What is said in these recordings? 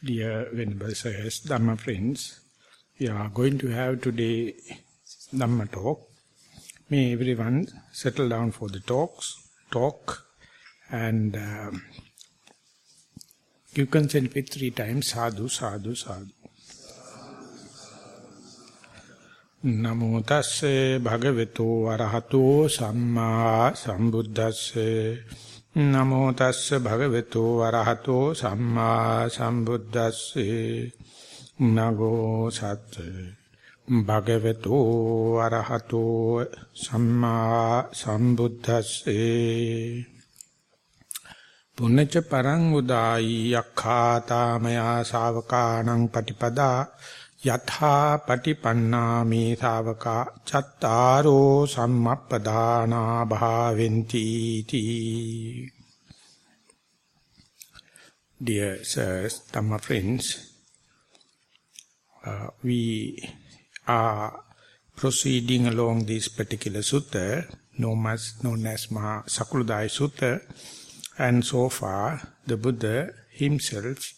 Dear Venerable Sirs, Dhamma friends, we are going to have today Dhamma talk. May everyone settle down for the talk, and you consent with 3 times, sadhu, sadhu, sadhu. Namo tasse bhagavato arahato samma sambuddhasse. Namo tasse bhagavato arahato samma sambuddhasse. Nago satte bhagavato arahato samma sambuddhasse. Punnaca parang udaayi akkhata maya savakanang patipada yatha patipannami savaka chattaro sammapadana bhaventi ti. Dear sirs, Dhamma friends, we are proceeding along this particular sutta known as Maha Sakuludaayi Sutta, and so far the Buddha himself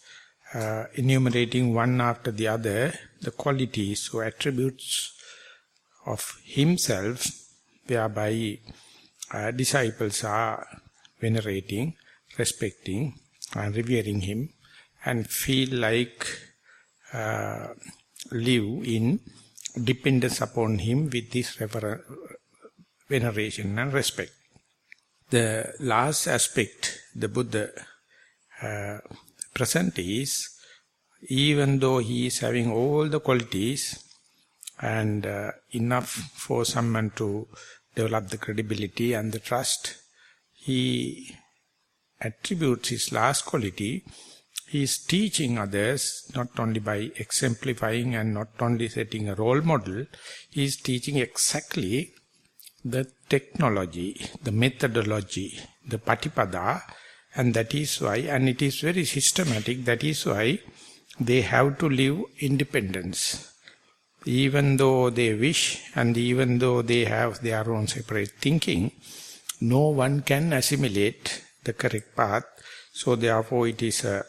enumerating one after the other the qualities or attributes of himself, whereby disciples are venerating, respecting and revering him and feel like live in dependence upon him with this veneration and respect. The last aspect the Buddha present is, even though he is having all the qualities and enough for someone to develop the credibility and the trust, he attributes his last quality. He is teaching others not only by exemplifying and not only setting a role model, he is teaching exactly the technology, the methodology, the patipada, and that is why, and it is very systematic, that is why they have to live independence. Even though they wish and even though they have their own separate thinking, no one can assimilate the correct path. So therefore it is a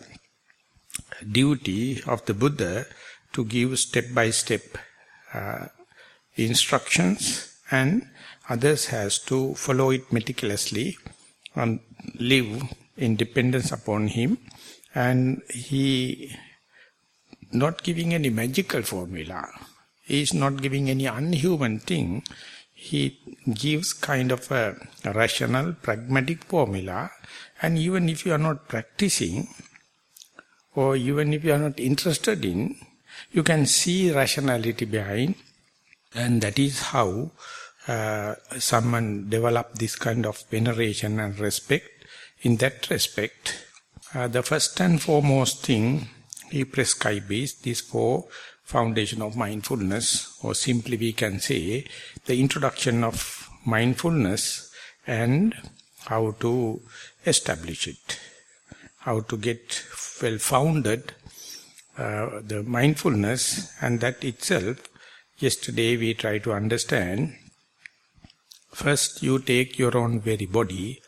duty of the Buddha to give step-by-step instructions, and others has to follow it meticulously and live in dependence upon him. And he not giving any magical formula. He is not giving any unhuman thing. He gives kind of a rational, pragmatic formula. And even if you are not practicing, or even if you are not interested in, you can see rationality behind. And that is how someone develop this kind of veneration and respect. In that respect, the first and foremost thing he prescribes is this 4 foundation of mindfulness, or simply we can say the introduction of mindfulness and how to establish it, how to get well-founded the mindfulness, and that itself, yesterday we try to understand. First you take your own very body,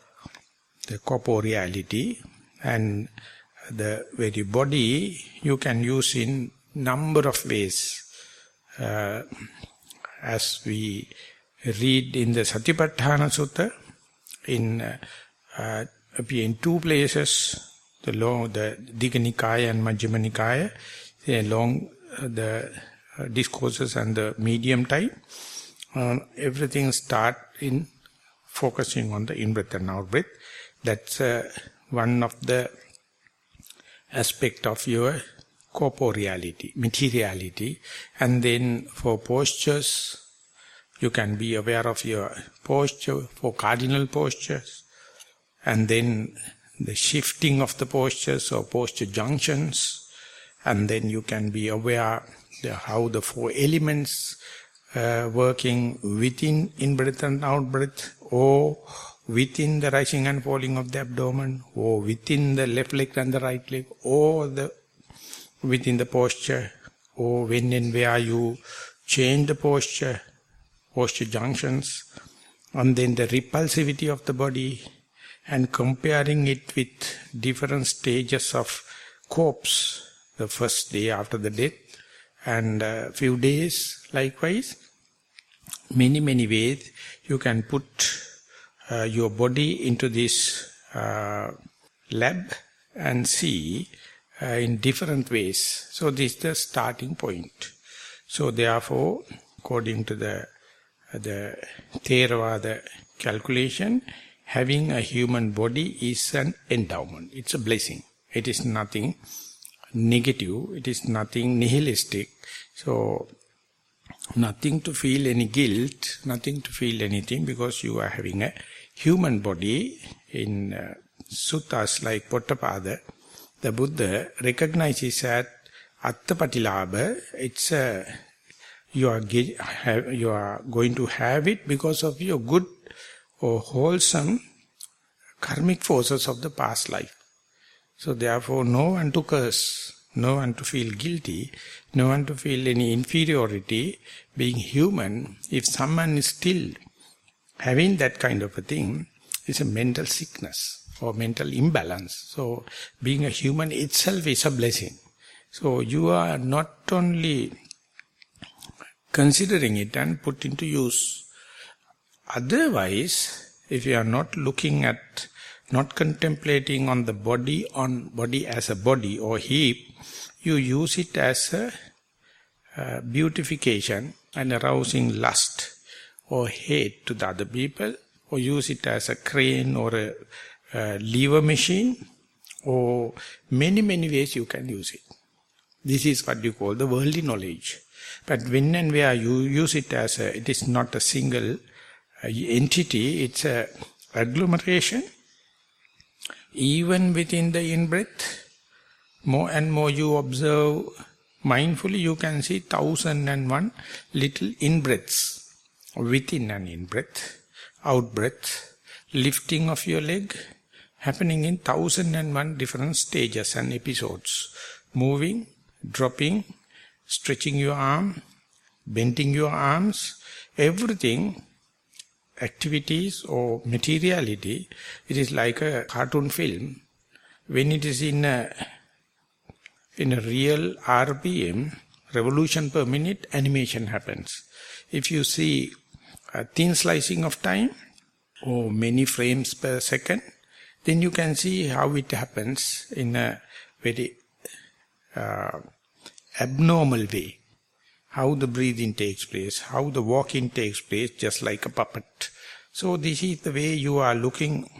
the corporeality, and the very body you can use in number of ways. As we read in the Satipatthana Sutta, appear in 2 places, the Digha Nikaya and Majjhima Nikaya, along the discourses and the medium type. Everything start in focusing on the in-breath and out-breath. That's one of the aspect of your corporeality, materiality. And then for postures, you can be aware of your posture, for cardinal postures. And then the shifting of the postures or posture junctions. And then you can be aware how the 4 elements working within in-breath and out-breath, or within the rising and falling of the abdomen, or within the left leg and the right leg, or within the posture, or when and where you change the posture junctions, and then the repulsivity of the body, and comparing it with different stages of corpse the first day after the death, and a few days likewise. Many ways you can put your body into this lab and see in different ways. So this is the starting point. So therefore, according to the Thero calculation, having a human body is an endowment. It's a blessing. It is nothing negative. It is nothing nihilistic. So nothing to feel any guilt, nothing to feel anything, because you are having a human body. In suttas like Pottapada, the Buddha recognizes that Attapatilabha, it's you are going to have it because of your good or wholesome karmic forces of the past life. So therefore, no one to curse, no one to feel guilty, no one to feel any inferiority. Being human, if someone is still having that kind of a thing, it's a mental sickness or mental imbalance. So being a human itself is a blessing. So you are not only considering it and put into use. Otherwise, if you are not looking at, not contemplating on the body as a body or heap, you use it as a beautification and arousing lust or hate to the other people, or use it as a crane or a lever machine, or many ways you can use it. This is what you call the worldly knowledge. But when and where you use it as it is not a single entity, it's a agglomeration. Even within the in-breath, more and more you observe mindfully, you can see 1001 little in-breaths. Within an in-breath, out-breath, lifting of your leg, happening in 1001 different stages and episodes. Moving, dropping, stretching your arm, bending your arms, everything, activities or materiality, it is like a cartoon film. When it is in a real RPM, revolution per minute, animation happens. If you see a thin slicing of time or many frames per second, then you can see how it happens in a very abnormal way. How the breathing takes place, how the walking takes place, just like a puppet. So this is the way you are looking,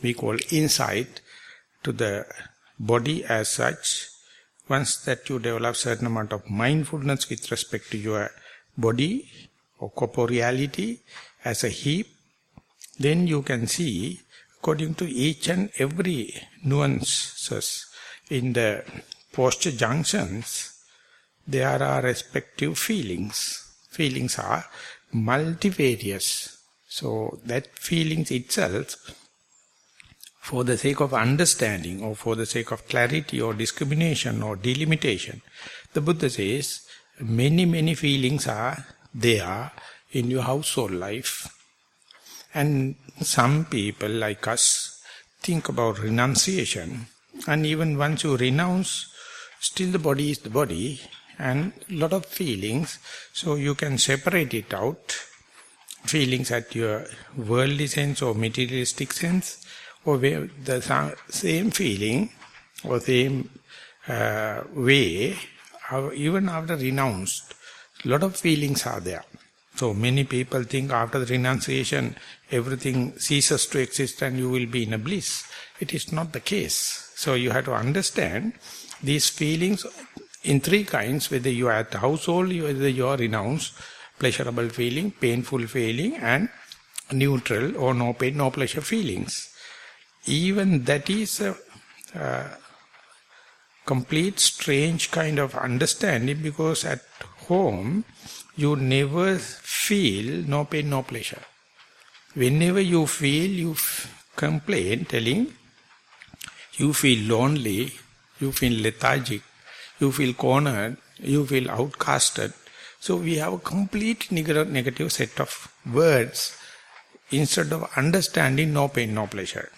we call insight, to the body as such. Once that you develop certain amount of mindfulness with respect to your body or corporeality as a heap, then you can see, according to each and every nuances in the posture junctions, there are respective feelings. Feelings are multifarious. So that feelings itself, for the sake of understanding or for the sake of clarity or discrimination or delimitation, the Buddha says many feelings are there in your household life. And some people like us think about renunciation, and even once you renounce, still the body is the body, and lot of feelings, so you can separate it out. Feelings at your worldly sense or materialistic sense, or where the same feeling or same way, even after renounced, lot of feelings are there. So many people think after the renunciation, everything ceases to exist and you will be in a bliss. It is not the case. So you have to understand these feelings in three kinds, whether you are at the household, whether you are renounced, pleasurable feeling, painful feeling, and neutral or no pain, no pleasure feelings. Even that is a complete strange kind of understanding, because at home you never feel no pain, no pleasure. Whenever you feel, you complain, telling you feel lonely, you feel lethargic, you feel cornered, you feel outcasted. So we have a complete negative set of words instead of understanding no pain, no pleasure.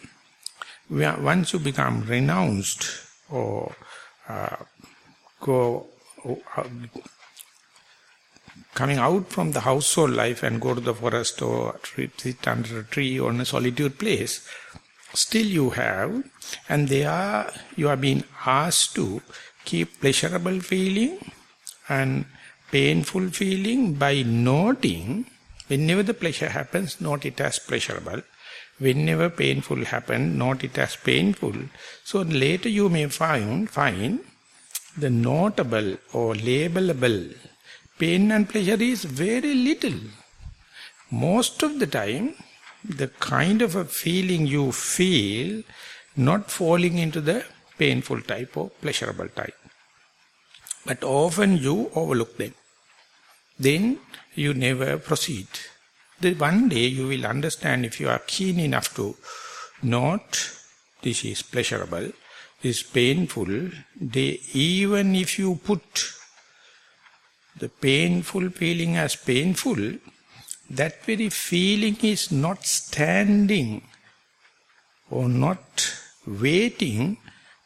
Once you become renounced or coming out from the household life and go to the forest or sit under a tree or in a solitude place, still you have, and there you are being asked to keep pleasurable feeling and painful feeling by noting. Whenever the pleasure happens, note it as pleasurable. Whenever painful happens, note it as painful. So later you may find the notable or labelable pain and pleasure is very little. Most of the time, the kind of a feeling you feel not falling into the painful type or pleasurable type. But often you overlook them. Then you never proceed. Then one day you will understand, if you are keen enough to note, this is pleasurable, this is painful. Even if you put the painful feeling as painful, that very feeling is not standing or not waiting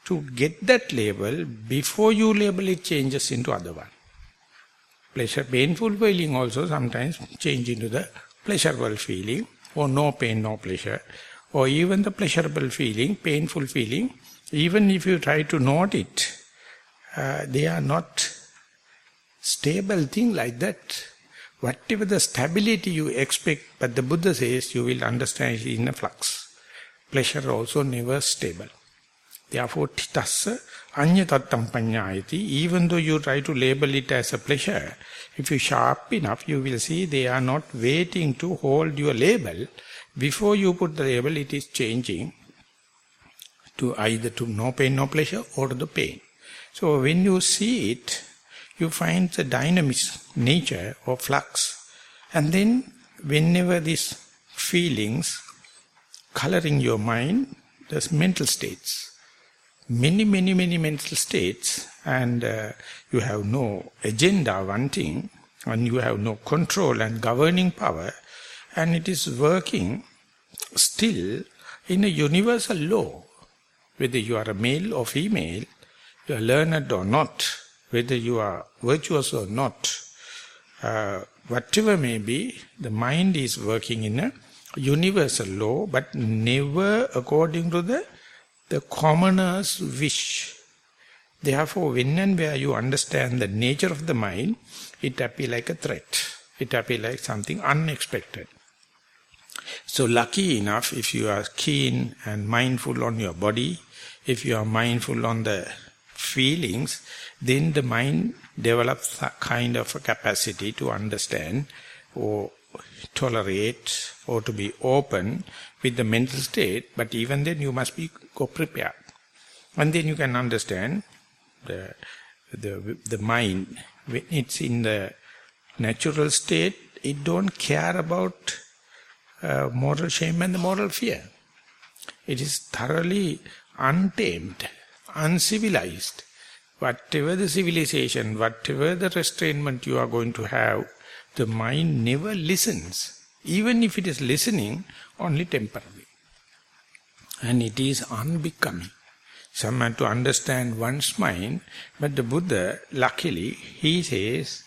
to get that label. Before you label, it changes into other one. Pleasure, painful feeling also sometimes change into the pleasurable feeling, or no pain, no pleasure, or even the pleasurable feeling, painful feeling. Even if you try to note it, they are not stable thing like that. Whatever the stability you expect, but the Buddha says you will understand it in a flux. Pleasure also never stable. Therefore, titassa anyatattam panyayati. Even though you try to label it as a pleasure, if you sharp enough, you will see they are not waiting to hold your label. Before you put the label, it is changing to either to no pain, no pleasure, or to the pain. So when you see it, you find the dynamic nature or flux. And then whenever these feelings coloring your mind, there's mental states. Many mental states, and you have no agenda, one thing, and you have no control and governing power, and it is working still in a universal law. Whether you are a male or female, you are learned or not, whether you are virtuous or not, whatever may be, the mind is working in a universal law, but never according to the commoner's wish. Therefore, when and where you understand the nature of the mind, it appears like a threat. It appears like something unexpected. So lucky enough, if you are keen and mindful on your body, if you are mindful on the feelings, then the mind develops a kind of a capacity to understand or tolerate or to be open with the mental state. But even then you must be prepared. And then you can understand the mind, when it's in the natural state, it don't care about moral shame and the moral fear. It is thoroughly untamed, uncivilized. Whatever the civilization, whatever the restrainment you are going to have, the mind never listens. Even if it is listening, only temporarily. And it is unbecoming. Some have to understand one's mind, but the Buddha, luckily, he says,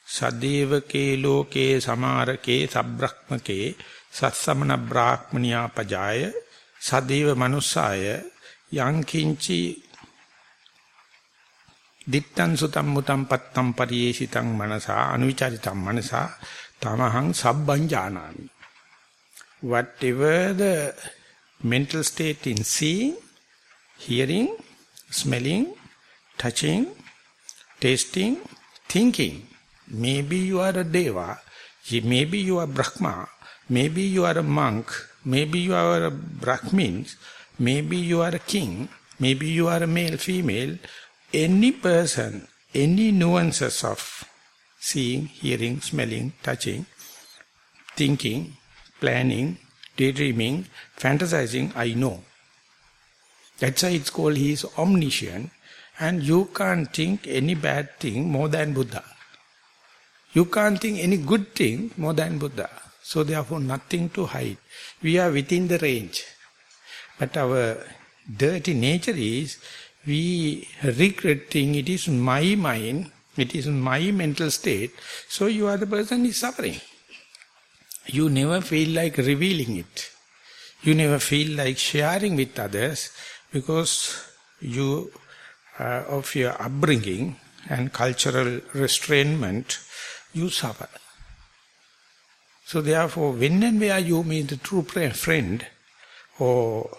Sadevake loke samarake sabbrahmake satsamana brahmaniya pajaya sadeva manusaya yankinchi dittan sutam mutam pattam pariyesitang manasa anuvicharitam manasa tamahang sabbang janami. Whatever the mental state in seeing, hearing, smelling, touching, tasting, thinking, maybe you are a deva, maybe you are Brahma, maybe you are a monk, maybe you are a Brahmin, maybe you are a king, maybe you are a male, female, any person, any nuances of seeing, hearing, smelling, touching, thinking, planning, daydreaming, fantasizing, I know. That's why it's called he is omniscient, and you can't think any bad thing more than Buddha. You can't think any good thing more than Buddha. So therefore nothing to hide. We are within the range. But our dirty nature is, we regretting it is my mind, it is my mental state, so you are the person is suffering. You never feel like revealing it. You never feel like sharing with others because you, of your upbringing and cultural restrainment, you suffer. So therefore, when and where you meet the true friend or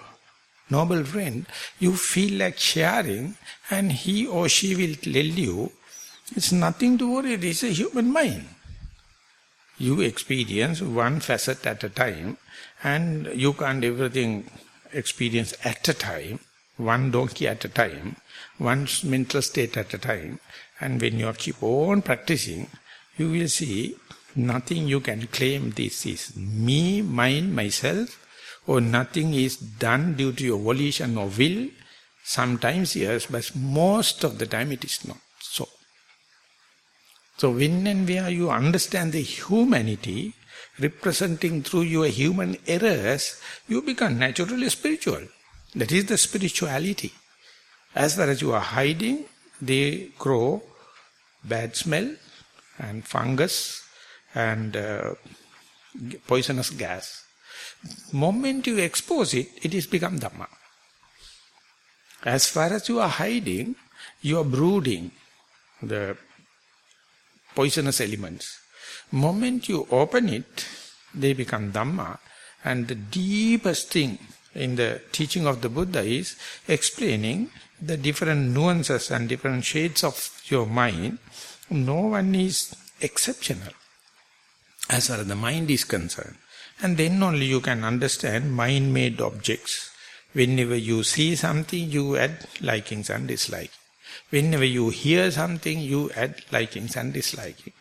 noble friend, you feel like sharing, and he or she will tell you, it's nothing to worry, it is a human mind. You experience one facet at a time, and you can't everything experience at a time, one donkey at a time, one mental state at a time. And when you keep on practicing, you will see nothing you can claim this is me, mine, myself, or nothing is done due to your volition or will. Sometimes yes, but most of the time it is not so. So when and where you understand the humanity representing through your human errors, you become naturally spiritual. That is the spirituality. As far as you are hiding, they grow bad smell and fungus and poisonous gas. Moment you expose it, it is become Dhamma. As far as you are hiding, you are brooding the poisonous elements. Moment you open it, they become Dhamma. And the deepest thing in the teaching of the Buddha is explaining the different nuances and different shades of your mind. No one is exceptional as far as the mind is concerned. And then only you can understand mind-made objects. Whenever you see something, you add likings and dislikings. Whenever you hear something, you add likings and disliking.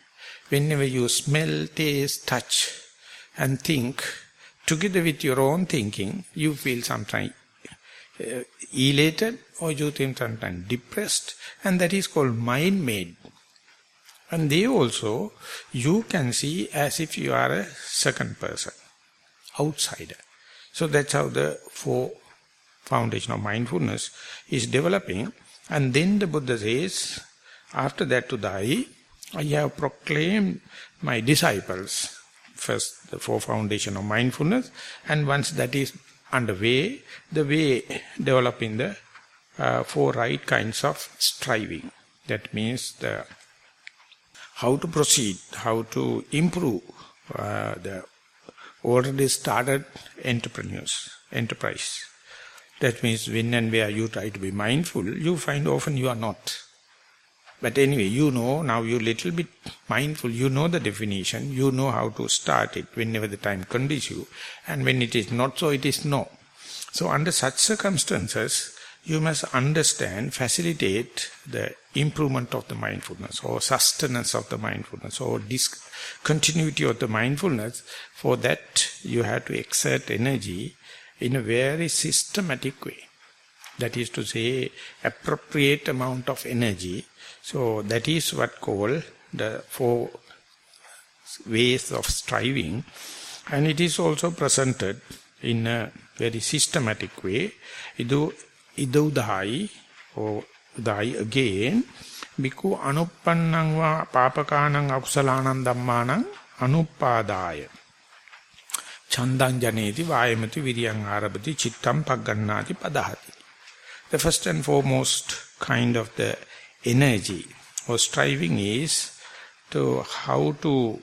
Whenever you smell, taste, touch and think, together with your own thinking, you feel sometimes elated or you think sometimes depressed, and that is called mind-made. And they also, you can see as if you are a second person, outsider. So that's how the four foundation of mindfulness is developing. And then the Buddha says, after that to die, I have proclaimed my disciples, first the four foundation of mindfulness, and once that is underway, the way developing the four right kinds of striving. That means the how to proceed, how to improve the already started enterprise. That means when and where you try to be mindful, you find often you are not. But anyway, you know, now you're little bit mindful, you know the definition, you know how to start it whenever the time conditions you. And when it is not so, it is no. So under such circumstances, you must understand, facilitate the improvement of the mindfulness or sustenance of the mindfulness or discontinuity of the mindfulness. For that, you have to exert energy in a very systematic way. That is to say, appropriate amount of energy. So that is what called the four ways of striving. And it is also presented in a very systematic way. Idudai, or Udai again, Bhikkhu anuppannang va papakanang akusalanang dhammanang anuppadaya. Chandang janeti vayamati viryang arabati chittam paggannati padahati. The first and foremost kind of the energy or striving is to how to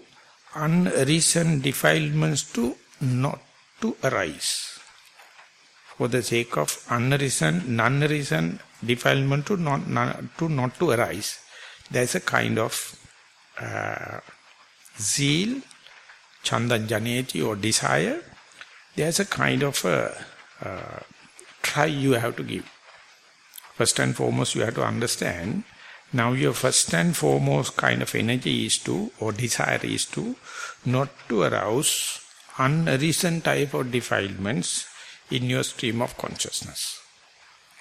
unreasoned defilements to not to arise. For the sake of unreasoned, non-reasoned defilement to not to arise. There is a kind of zeal, chandan janeti or desire. There is a kind of try you have to give. First and foremost you have to understand, now your first and foremost kind of energy is to, or desire is to, not to arouse unreasoned type of defilements in your stream of consciousness.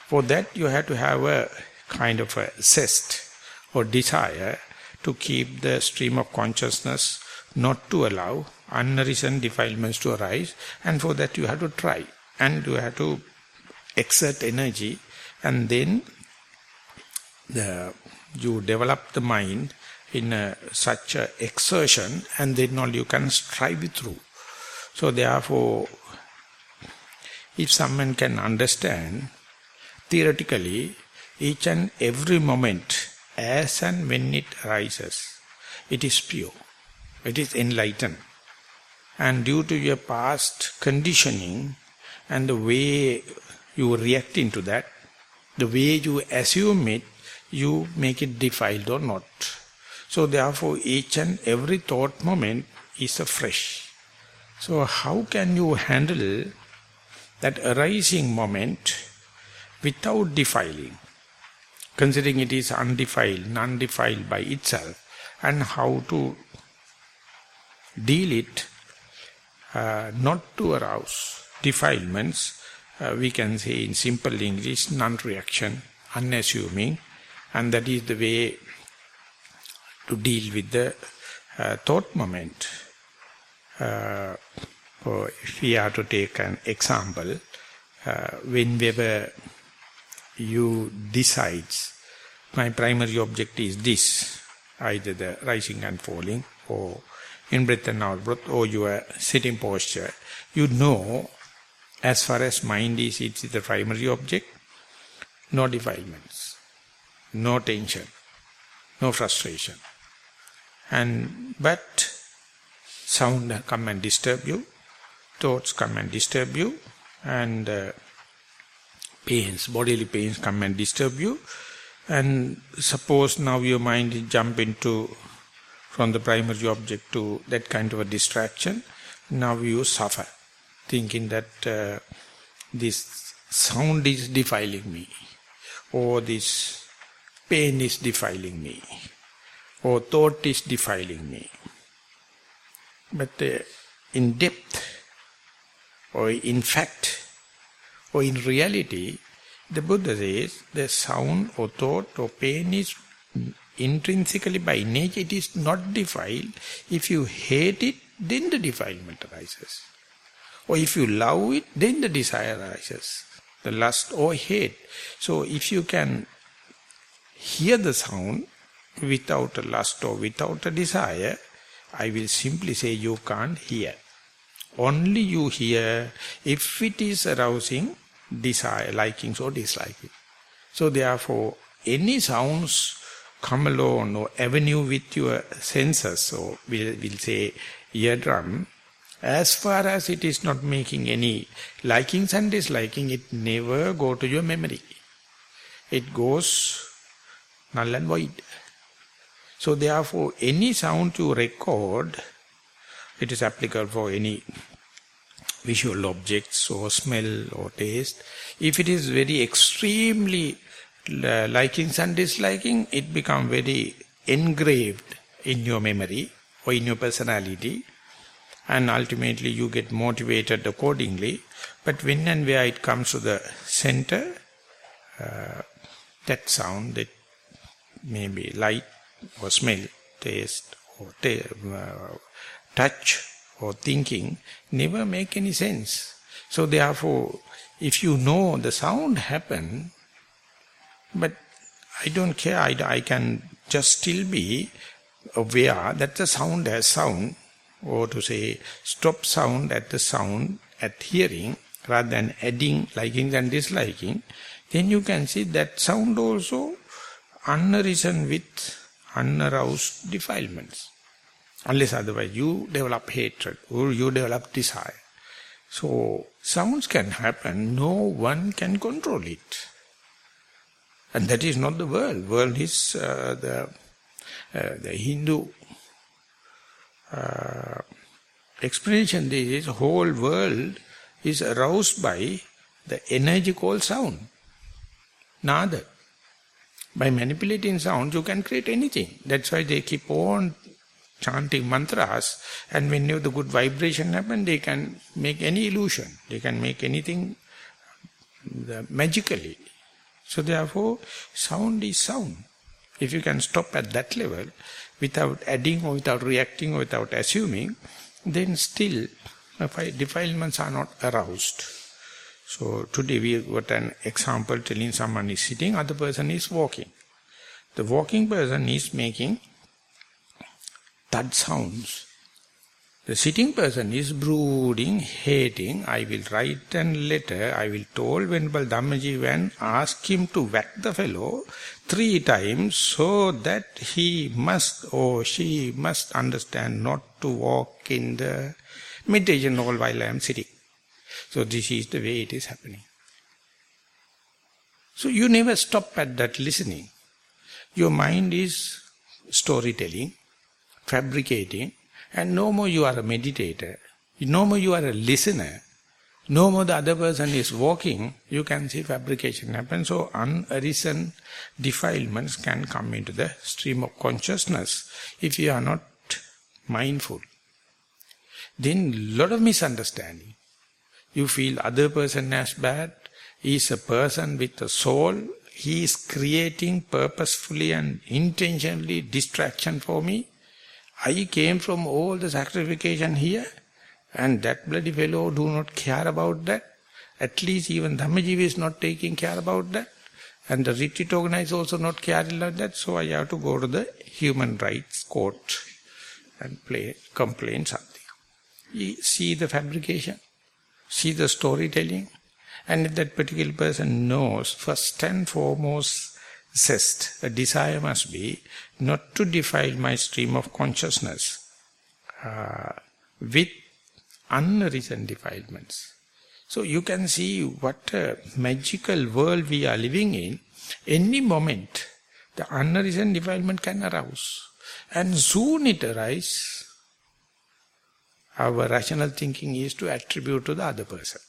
For that you have to have a kind of a zest or desire to keep the stream of consciousness, not to allow unreasoned defilements to arise, and for that you have to try and you have to exert energy, and then you develop the mind in such a exertion, and then all you can strive through. So therefore, if someone can understand theoretically each and every moment as and when it arises, it is pure, it is enlightened. And due to your past conditioning and the way you react into that, the way you assume it, you make it defiled or not. So therefore each and every thought moment is afresh. So how can you handle that arising moment without defiling, considering it is undefiled, non-defiled by itself, and how to deal it not to arouse defilements? We can say in simple English, non-reaction, unassuming, and that is the way to deal with the thought moment. If we are to take an example, whenever you decide, my primary object is this, either the rising and falling, or in-breath and out-breath, or your sitting posture, you know, as far as mind is, it is the primary object, no defilements, no tension, no frustration. But sound come and disturb you, thoughts come and disturb you, and pains, bodily pains come and disturb you. And suppose now your mind is jump into from the primary object to that kind of a distraction. Now you suffer, thinking that this sound is defiling me, or this pain is defiling me, or thought is defiling me. But in depth, or in fact, or in reality, the Buddha says the sound or thought or pain is intrinsically by nature, it is not defiled. If you hate it, then the defilement arises. Or if you love it, then the desire arises, the lust or hate. So if you can hear the sound without a lust or without a desire, I will simply say you can't hear. Only you hear if it is arousing desire, likings or disliking. So therefore, any sounds come along or avenue with your senses, so we'll say eardrum, as far as it is not making any likings and disliking, it never go to your memory. It goes null and void. So therefore, any sound you record, it is applicable for any visual objects or smell or taste. If it is very extremely likings and disliking, it becomes very engraved in your memory or in your personality, and ultimately you get motivated accordingly. But when and where it comes to the center, that sound, that may be light or smell, taste or touch or thinking, never make any sense. So therefore, if you know the sound happen, but I don't care, I can just still be aware that the sound has sound, or to say stop sound at the sound, at hearing, rather than adding liking and disliking, then you can see that sound also unarisen with unaroused defilements. Unless otherwise you develop hatred or you develop desire. So sounds can happen, no one can control it. And that is not the world. World is the Hindu explanation. This is whole world is aroused by the energy called sound. Nada. By manipulating sound, you can create anything. That's why they keep on chanting mantras, and whenever the good vibration happens, they can make any illusion. They can make anything magically. So therefore, sound is sound. If you can stop at that level, without adding or without reacting or without assuming, then still defilements are not aroused. So today we got an example telling someone is sitting, other person is walking. The walking person is making thud sounds. The sitting person is brooding, hating. I will write a letter, I will tell Venerable Dhammajiva and ask him to whack the fellow 3 times so that he must or she must understand not to walk in the meditation hall while I am sitting. So this is the way it is happening. So you never stop at that listening. Your mind is storytelling, fabricating, and no more you are a meditator, no more you are a listener, no more the other person is walking, you can see fabrication happen. So unarisen defilements can come into the stream of consciousness if you are not mindful. Then lot of misunderstanding. You feel other person as bad, he is a person with a soul, he is creating purposefully and intentionally distraction for me. I came from all the sacrification here, and that bloody fellow do not care about that. At least even Dhammajiva is not taking care about that. And the retreat organizer also not caring about that. So I have to go to the human rights court and complain something. You see the fabrication, see the storytelling. And if that particular person knows, first and foremost, zest, a desire must be not to defile my stream of consciousness with unarisen defilements. So you can see what a magical world we are living in. Any moment, the unarisen defilement can arouse. And soon it arises. Our rational thinking is to attribute to the other person.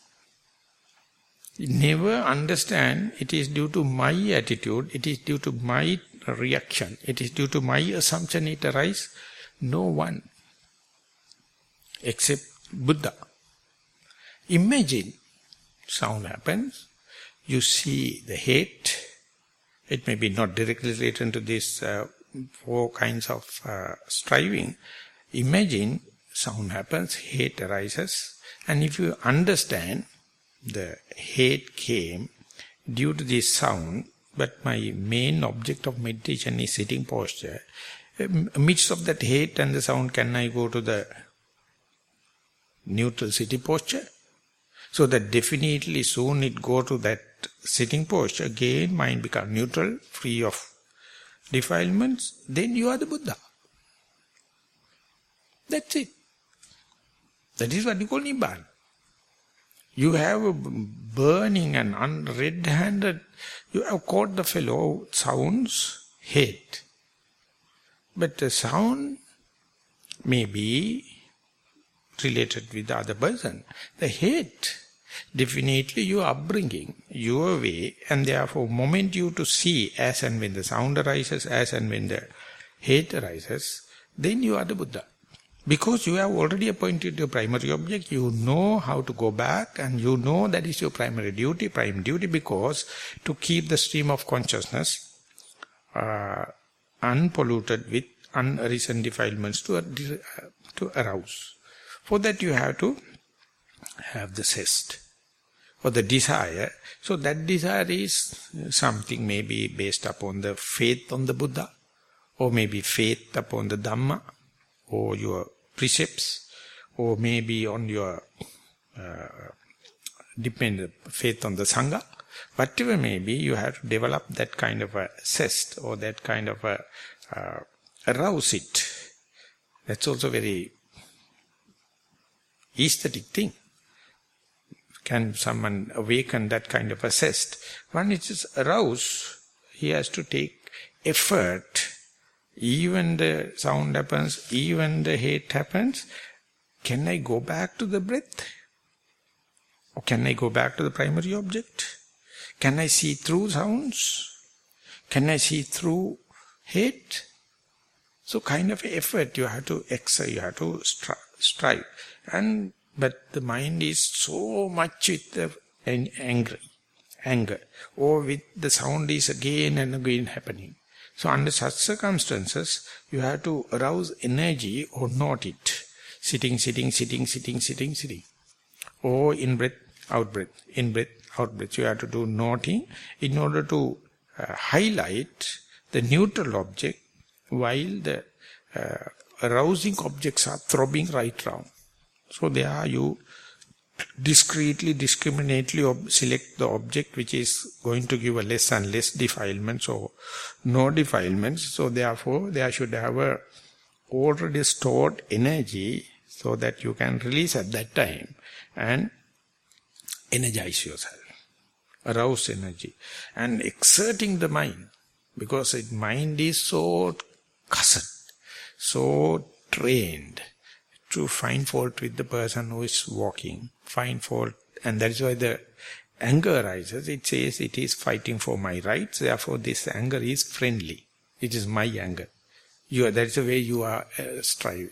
Never understand it is due to my attitude, it is due to my reaction, it is due to my assumption it arises. No one except Buddha. Imagine sound happens, you see the hate, it may be not directly related to these 4 kinds of striving. Imagine sound happens, hate arises, and if you understand the hate came due to this sound, but my main object of meditation is sitting posture. Amidst of that hate and the sound, can I go to the neutral sitting posture? So that definitely soon it go to that sitting posture, again mind become neutral, free of defilements, then you are the Buddha. That's it. That is what you call Nibbana. You have a burning and red-handed, you have caught the fellow, sounds, hate. But the sound may be related with the other person. The hate, definitely your upbringing, your way, and therefore moment you to see as and when the sound arises, as and when the hate arises, then you are the Buddha. Because you have already appointed your primary object, you know how to go back, and you know that is your primary duty, prime duty, because to keep the stream of consciousness unpolluted with unarisen defilements to arouse. For that you have to have the zest or the desire. So that desire is something maybe based upon the faith on the Buddha, or maybe faith upon the Dhamma, or your precepts, or maybe on your faith on the Sangha. Whatever may be, you have to develop that kind of a zest, or that kind of a arouse it. That's also very aesthetic thing. Can someone awaken that kind of a zest? When it is aroused, he has to take effort. Even the sound happens, even the hate happens. Can I go back to the breath? Or can I go back to the primary object? Can I see through sounds? Can I see through hate? So kind of effort you have to exert, you have to strive. But the mind is so much with the anger, or with the sound is again and again happening. So under such circumstances, you have to arouse energy or not it. Sitting. Or in breath, out breath, in breath, out breath. You have to do noting in order to highlight the neutral object while the arousing objects are throbbing right round. So there you discreetly, discriminately select the object which is going to give a less and less defilements or no defilements. So therefore there should have a already stored energy so that you can release at that time and energize yourself, arouse energy, and exerting the mind, because mind is so cussed, so trained to find fault with the person who is walking, find fault, and that is why the anger arises. It says it is fighting for my rights, therefore this anger is friendly. It is my anger. That's the way you are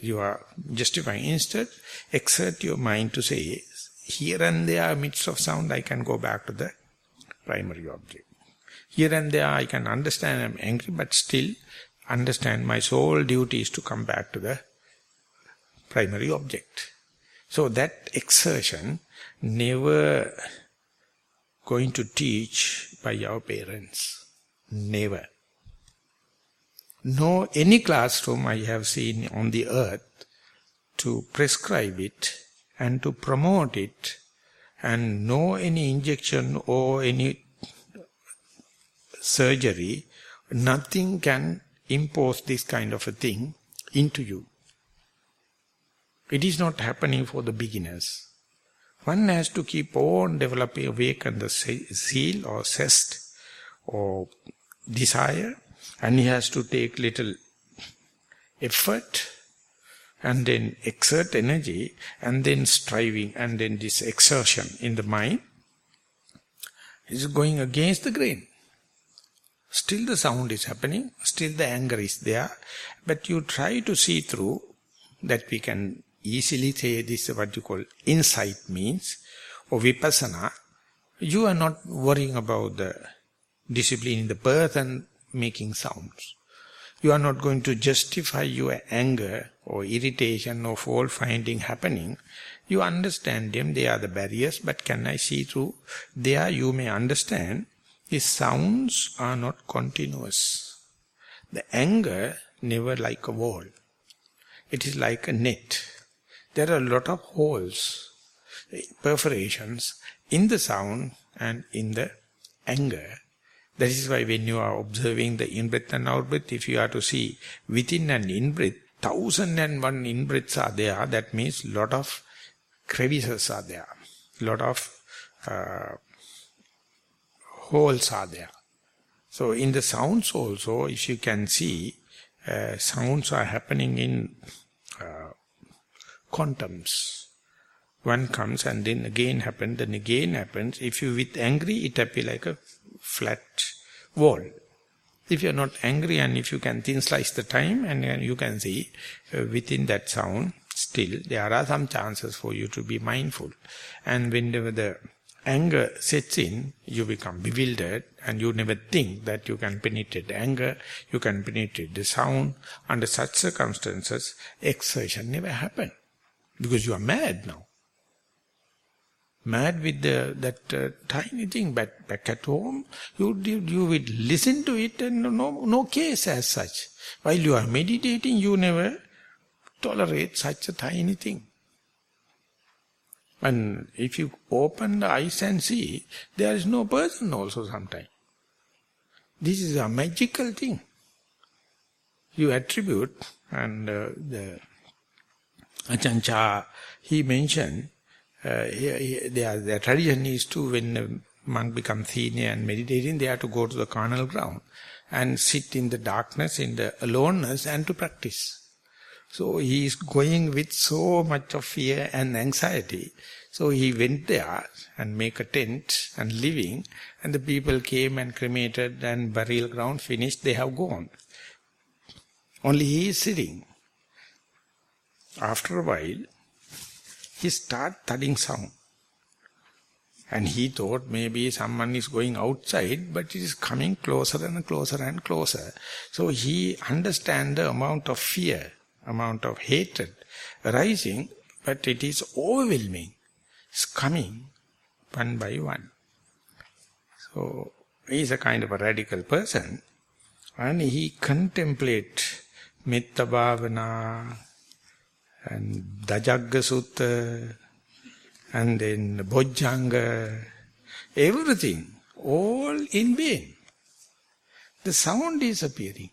you are justifying. Instead, exert your mind to say, here and there, midst of sound, I can go back to the primary object. Here and there, I can understand I'm angry, but still understand my sole duty is to come back to the primary object. So that exertion never going to teach by our parents. Never. No, any classroom I have seen on the earth to prescribe it and to promote it, and no any injection or any surgery, nothing can impose this kind of a thing into you. It is not happening for the beginners. One has to keep on developing, awaken the zeal or zest or desire, and he has to take little effort and then exert energy and then striving, and then this exertion in the mind is going against the grain. Still the sound is happening, still the anger is there, but you try to see through that. We can easily say this is what you call insight means, or vipassana. You are not worrying about the discipline in the person making sounds. You are not going to justify your anger or irritation or fault finding happening. You understand them, they are the barriers, but can I see through? There you may understand, these sounds are not continuous. The anger never like a wall. It is like a net. There are a lot of holes, perforations in the sound and in the anger. That is why when you are observing the in-breath and out-breath, if you are to see within an in-breath, 1001 in-breaths are there. That means lot of crevices are there. Lot of holes are there. So in the sounds also, if you can see, sounds are happening in quantums. One comes and then again happens, then again happens. If you with angry, it appears like a flat wall. If you are not angry and if you can thin slice the time, and you can see within that sound, still there are some chances for you to be mindful. And whenever the anger sets in, you become bewildered and you never think that you can penetrate anger, you can penetrate the sound. Under such circumstances, exertion never happens. Because you are mad now. Mad with that tiny thing, but back at home, you would listen to it and no case as such. While you are meditating, you never tolerate such a tiny thing. And if you open the eyes and see, there is no person also sometimes. This is a magical thing. You attribute, and the Ajahn Chah, he mentioned, the tradition is to, when a monk becomes senior and meditating, they have to go to the carnal ground and sit in the darkness, in the aloneness, and to practice. So he is going with so much of fear and anxiety. So he went there and make a tent and living, and the people came and cremated and burial ground finished, they have gone. Only he is sitting. After a while, he started thudding sound. And he thought maybe someone is going outside, but it is coming closer and closer and closer. So he understands the amount of fear, amount of hatred arising, but it is overwhelming. It's coming one by one. So he is a kind of a radical person, and he contemplates Metta Bhavana and Dajagga Sutta and then Bojjhanga, everything, all in vain. The sound is appearing,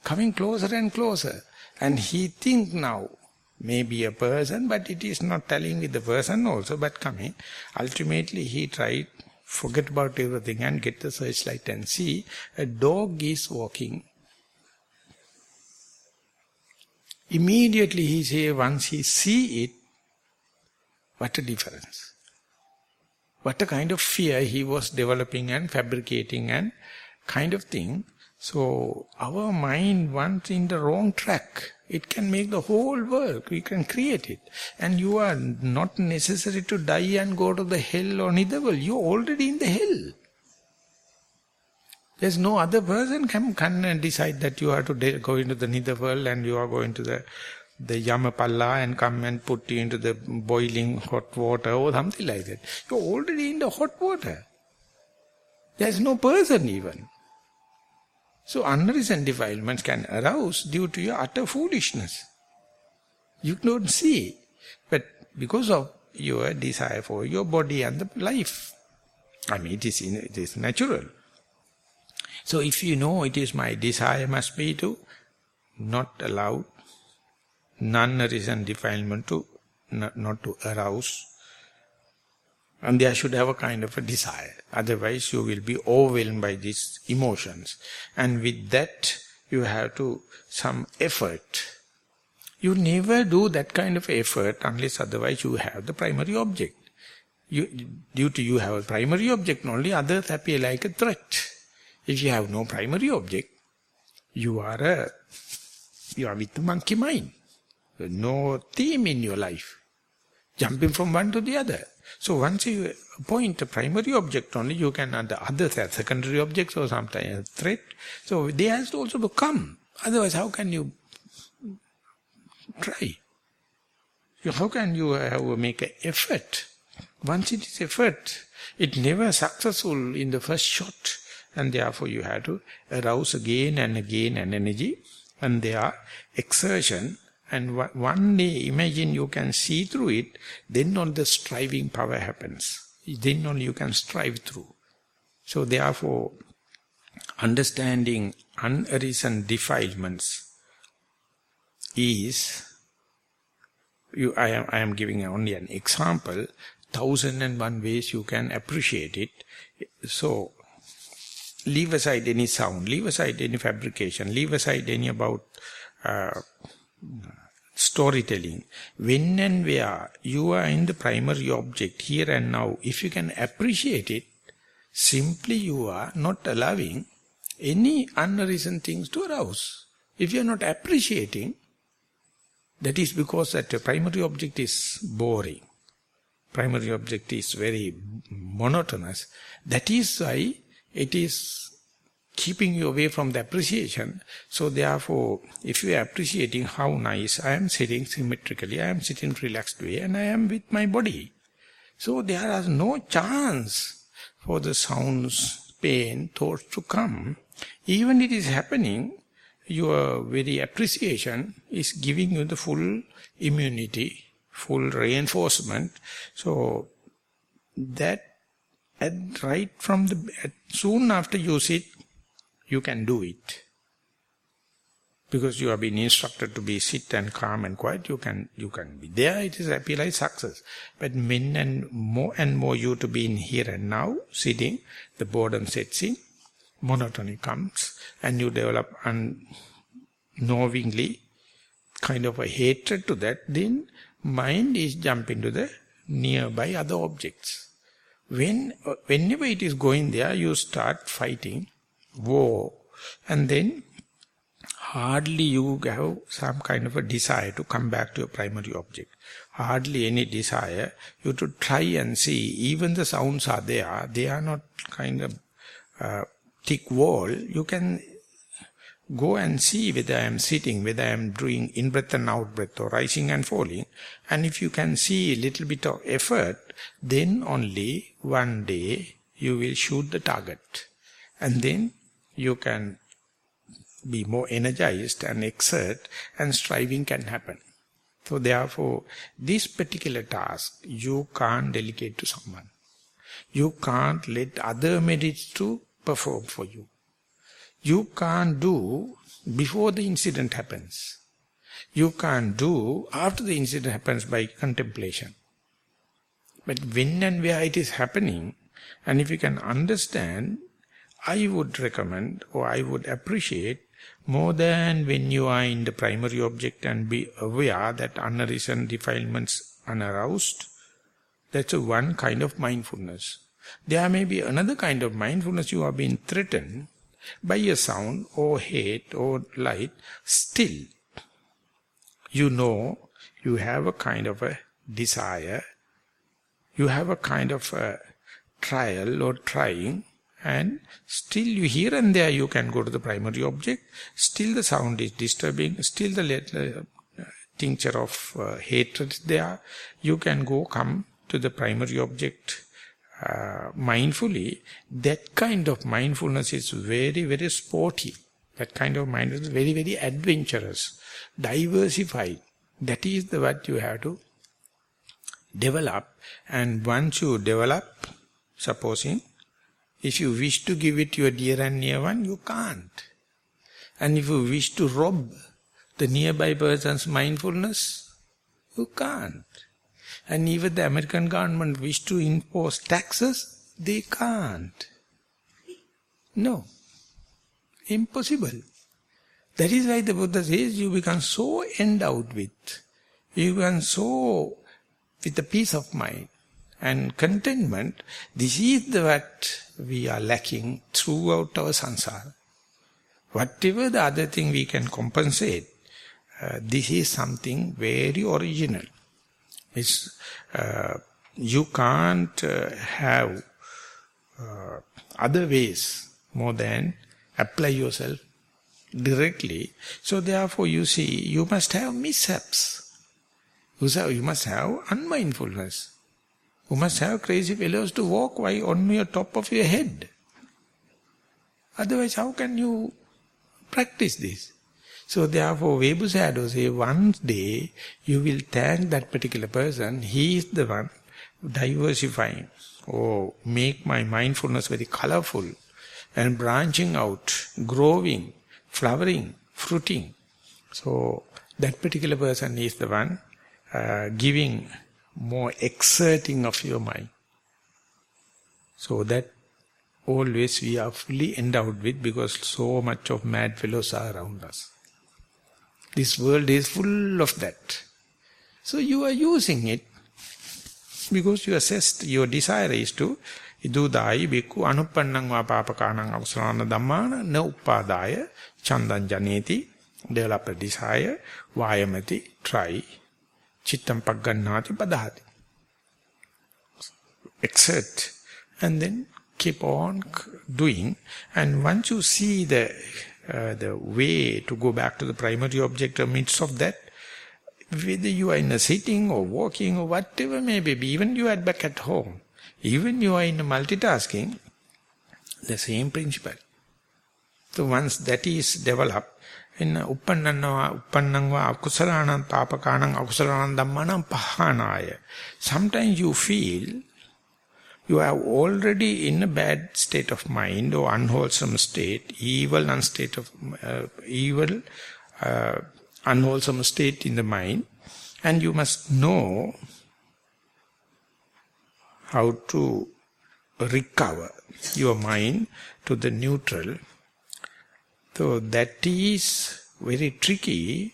coming closer and closer, and he thinks now, maybe a person, but it is not telling with the person also, but coming. Ultimately he tried, forget about everything and get the searchlight and see a dog is walking. Immediately he say, once he see it, what a difference. What a kind of fear he was developing and fabricating and kind of thing. So our mind once in the wrong track, it can make the whole world, we can create it. And you are not necessary to die and go to the hell or neither world, you are already in the hell. There's no other person can decide that you are to go into the nether world and you are going to the Yamapalla and come and put you into the boiling hot water or something like that. You're already in the hot water. There's no person even. So unreasoned defilements can arouse due to your utter foolishness. You don't see, but because of your desire for your body and the life. I mean, it is natural. So if you know it is my desire must be to not allow non-reason defilement to not to arouse, and there should have a kind of a desire. Otherwise you will be overwhelmed by these emotions. And with that you have to some effort. You never do that kind of effort unless otherwise you have the primary object. Due to you have a primary object, only others appear like a threat. If you have no primary object, you are with the monkey mind. No theme in your life. Jumping from one to the other. So once you appoint a primary object only, you can add the others as secondary objects or sometimes a threat. So they has to also come. Otherwise, how can you try? How can you make an effort? Once it is effort, it never successful in the first shot. And therefore you have to arouse again and again an energy. And there are exertion. And one day, imagine you can see through it, then all the striving power happens. Then only you can strive through. So therefore, understanding unreasoned defilements is, I am giving only an example, 1,001 ways you can appreciate it. So, leave aside any sound, leave aside any fabrication, leave aside any about storytelling. When and where you are in the primary object, here and now, if you can appreciate it, simply you are not allowing any unreasoned things to arouse. If you are not appreciating, that is because that your primary object is boring. Primary object is very monotonous. That is why it is keeping you away from the appreciation. So therefore, if you are appreciating how nice, I am sitting symmetrically, I am sitting relaxed way, and I am with my body. So there is no chance for the sounds, pain, thoughts to come. Even it is happening, your very appreciation is giving you the full immunity, full reinforcement. So that right from soon after you sit, you can do it. Because you have been instructed to be sit and calm and quiet, you can be there. It is appear like success. But more and more you to be in here and now, sitting, the boredom sets in, monotony comes, and you develop unknowingly kind of a hatred to that, then mind is jumping to the nearby other objects. Whenever it is going there, you start fighting, war, and then hardly you have some kind of a desire to come back to your primary object. Hardly any desire. You to try and see, even the sounds are there, they are not kind of thick wall. You can go and see whether I am sitting, whether I am doing in-breath and out-breath, or rising and falling. And if you can see a little bit of effort, then only one day you will shoot the target. And then you can be more energized and exert, and striving can happen. So therefore, this particular task, you can't delegate to someone. You can't let other merits to perform for you. You can't do before the incident happens. You can't do after the incident happens by contemplation. But when and where it is happening, and if you can understand, I would recommend or I would appreciate more than when you are in the primary object and be aware that unarisen defilements unaroused. That's one kind of mindfulness. There may be another kind of mindfulness. You are being threatened by a sound or hate or light. Still, you know you have a kind of a desire. You have a kind of a trial or trying. And still you here and there you can go to the primary object. Still the sound is disturbing. Still the tincture of hatred is there. You can come to the primary object mindfully. That kind of mindfulness is very, very sporty. That kind of mindfulness is very, very adventurous, diversified. That is what you have to develop. And once you develop, supposing, if you wish to give it to your dear and near one, you can't. And if you wish to rob the nearby person's mindfulness, you can't. And even the American government wish to impose taxes, they can't. No. Impossible. That is why the Buddha says you become so endowed with, you become so with a peace of mind and contentment. This is what we are lacking throughout our samsara. Whatever the other thing we can compensate, this is something very original. You can't have other ways more than apply yourself directly. So therefore you see, you must have mishaps. You must have unmindfulness. You must have crazy fellows to walk on your top of your head. Otherwise, how can you practice this? So therefore, Webu Sayadaw says, one day you will thank that particular person. He is the one diversifying. Oh, make my mindfulness very colorful and branching out, growing, flowering, fruiting. So that particular person is the one giving more exerting of your mind. So that always we are fully endowed with, because so much of mad fellows are around us. This world is full of that. So you are using it because you assessed, your desire is to idudāyi bhikkhu anuppannang va pāpakānaṁ avasalāna dhammāna na uppadāya chandan janeti. Develop a desire, vayamati, try, chittam paggannāti padhāti. Exert and then keep on doing. And once you see the way to go back to the primary object amidst of that, whether you are in a sitting or walking or whatever may be, even you are back at home, even you are in a multitasking, the same principle. So once that is developed, in uppannang va akusalanam papakanam akusalanam dhammanam pahanaya. Sometimes you feel you are already in a bad state of mind or unwholesome state, unwholesome state in the mind, and you must know how to recover your mind to the neutral. So that is very tricky.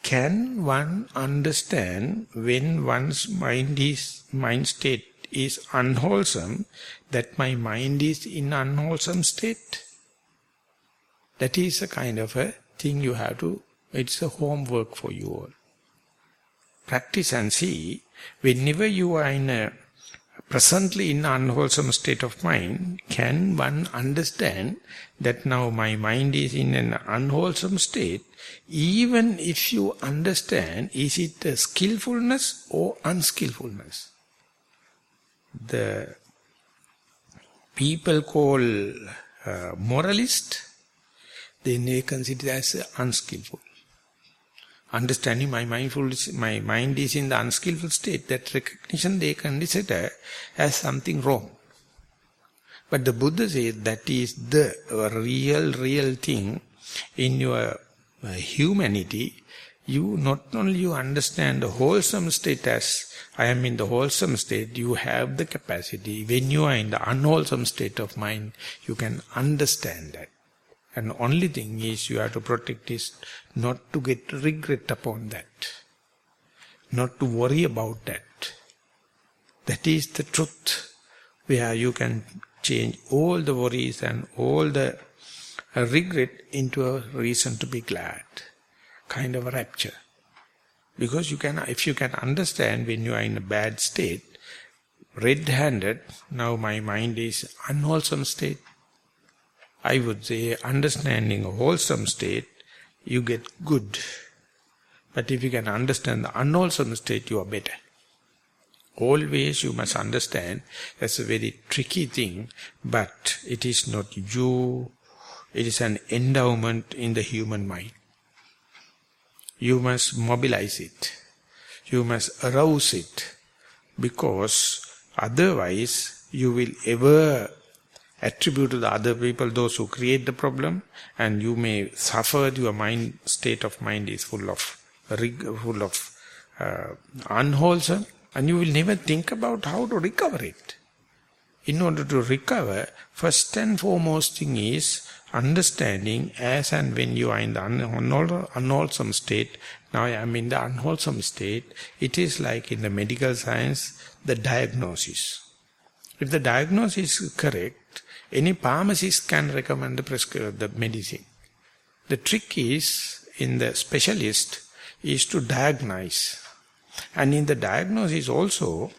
Can one understand when one's mind state is unwholesome, that my mind is in unwholesome state? That is a kind of a thing you have to, it's a homework for you all. Practice and see, whenever you are in a presently in an unwholesome state of mind, can one understand that now my mind is in an unwholesome state? Even if you understand, is it a skillfulness or unskillfulness? The people call moralist, then they consider it as unskillful. Understanding my mind is in the unskillful state, that recognition they consider as something wrong. But the Buddha says that is the real thing in your humanity. You not only you understand the wholesome state as I am in the wholesome state, you have the capacity. When you are in the unwholesome state of mind, you can understand that. And the only thing is you have to protect is not to get regret upon that. Not to worry about that. That is the truth where you can change all the worries and all the regret into a reason to be glad. Kind of a rapture. Because if you can understand when you are in a bad state, red-handed, now my mind is unwholesome state. I would say, understanding a wholesome state, you get good. But if you can understand the unwholesome state, you are better. Always you must understand, that's a very tricky thing, but it is not you, it is an endowment in the human mind. You must mobilize it. You must arouse it. Because otherwise, you will ever attribute to the other people, those who create the problem, and you may suffer. Your state of mind is full of unwholesome, and you will never think about how to recover it. In order to recover, first and foremost thing is understanding as and when you are in the unwholesome state. Now I am in the unwholesome state. It is like in the medical science, the diagnosis. If the diagnosis is correct, any pharmacist can recommend the medicine. The trick is, in the specialist, is to diagnose. And in the diagnosis also,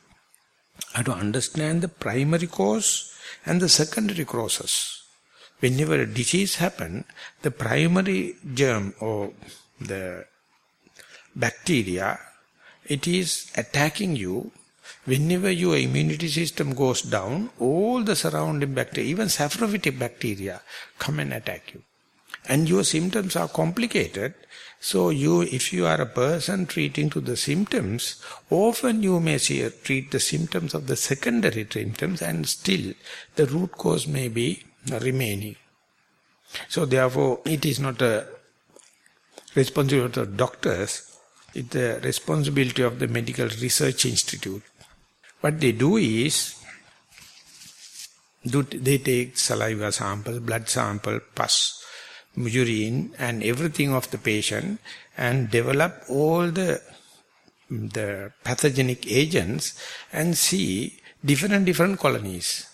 I have to understand the primary cause and the secondary causes. Whenever a disease happens, the primary germ or the bacteria, it is attacking you. Whenever your immunity system goes down, all the surrounding bacteria, even saprophytic bacteria, come and attack you. And your symptoms are complicated. So if you are a person treating to the symptoms, often you may treat the symptoms of the secondary symptoms, and still the root cause may be remaining. So therefore, it is not a responsibility of doctors, it's the responsibility of the Medical Research Institute. What they do is, they take saliva samples, blood sample, pus, urine and everything of the patient and develop all the pathogenic agents and see different colonies.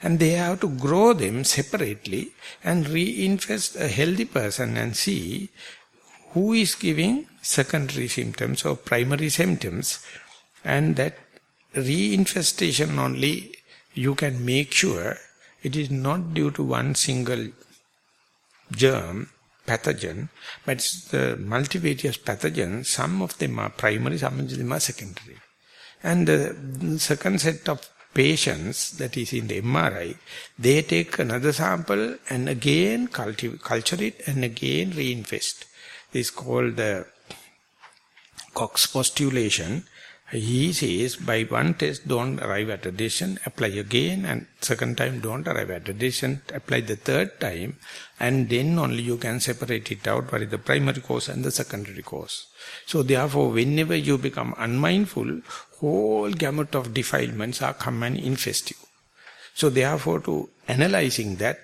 And they have to grow them separately and reinfest a healthy person and see who is giving secondary symptoms or primary symptoms, and that reinfestation only you can make sure it is not due to one single germ, pathogen, but it's the multivarious pathogens. Some of them are primary, some of them are secondary. And the second set of patients, that is in the MRI, they take another sample and again culture it and again reinfest. This is called the Cox postulation. He says, by one test don't arrive at a decision, apply again, and second time don't arrive at a decision, apply the third time, and then only you can separate it out, what is the primary cause and the secondary cause. So therefore, whenever you become unmindful, whole gamut of defilements are come and infest you. So therefore, to analyzing that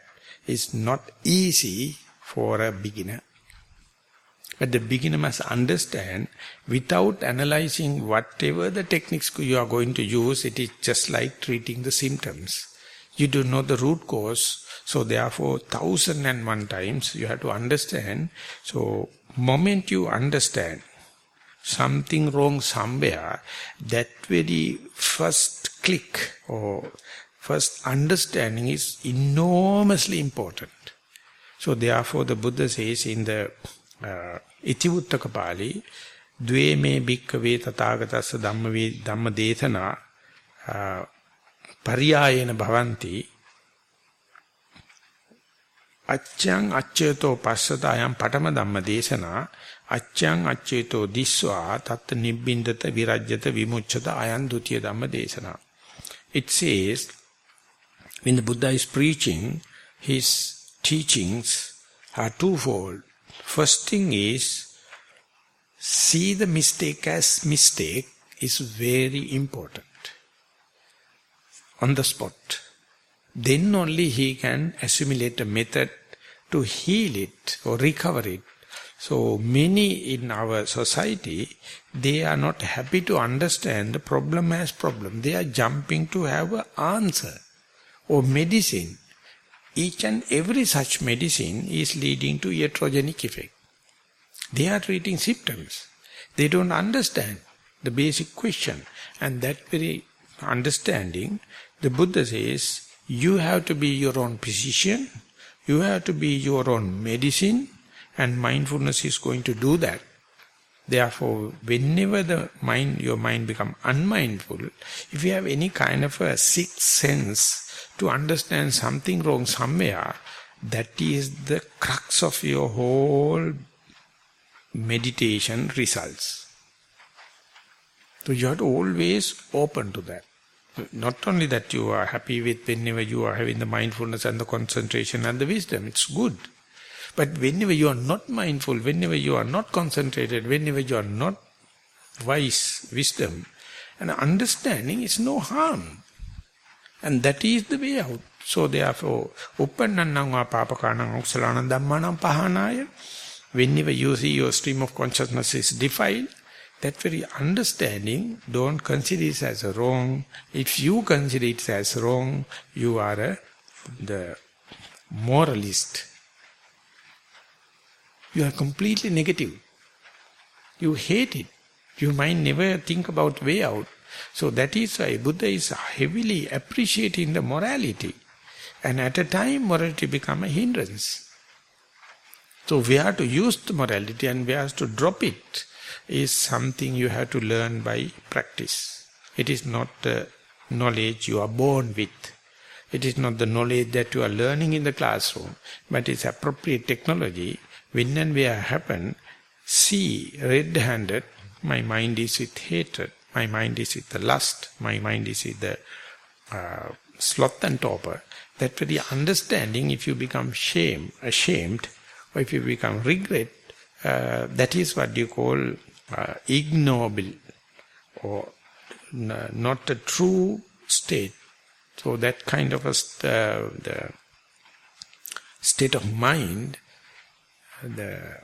is not easy for a beginner. But the beginner must understand, without analyzing whatever the techniques you are going to use, it is just like treating the symptoms. You don't know the root cause, so therefore 1001 times you have to understand. So moment you understand something wrong somewhere, that very first click or first understanding is enormously important. So therefore the Buddha says in the Itivuttaka Pali, Dve me bhikkhave tathagatassa dhamma desana pariyayena bhavanti achyang accheto passata ayam patama dhamma desana achyang accheto disva tatta nibbindata virajyata vimucchata ayam dutiya dhamma desana. It says, when the Buddha is preaching, his teachings are twofold. First thing is, see the mistake as mistake is very important. On the spot. Then only he can assimilate a method to heal it or recover it. So many in our society, they are not happy to understand the problem as problem. They are jumping to have an answer or medicine. Each and every such medicine is leading to iatrogenic effect. They are treating symptoms. They don't understand the basic question. And that very understanding, the Buddha says, you have to be your own physician, you have to be your own medicine, and mindfulness is going to do that. Therefore, whenever your mind becomes unmindful, if you have any kind of a sixth sense to understand something wrong somewhere, that is the crux of your whole meditation results. So you have to always open to that. Not only that you are happy with whenever you are having the mindfulness and the concentration and the wisdom, it's good. But whenever you are not mindful, whenever you are not concentrated, whenever you are not wise, wisdom, and understanding, is no harm. And that is the way out. So therefore, uppannannam va papakanam auksalanam dhammanam pahanaya, whenever you see your stream of consciousness is defiled, that very understanding, don't consider it as a wrong. If you consider it as wrong, you are the moralist. You are completely negative. You hate it. Your mind never think about way out. So that is why Buddha is heavily appreciating the morality. And at a time, morality become a hindrance. So where to use the morality and where to drop it is something you have to learn by practice. It is not the knowledge you are born with. It is not the knowledge that you are learning in the classroom, but it's appropriate technology. When and where happen, see red-handed, my mind is with hatred, my mind is with the lust, my mind is with the sloth and torpor. That very understanding, if you become ashamed, or if you become regret, that is what you call ignoble, or not a true state. So that kind of a the state of mind, the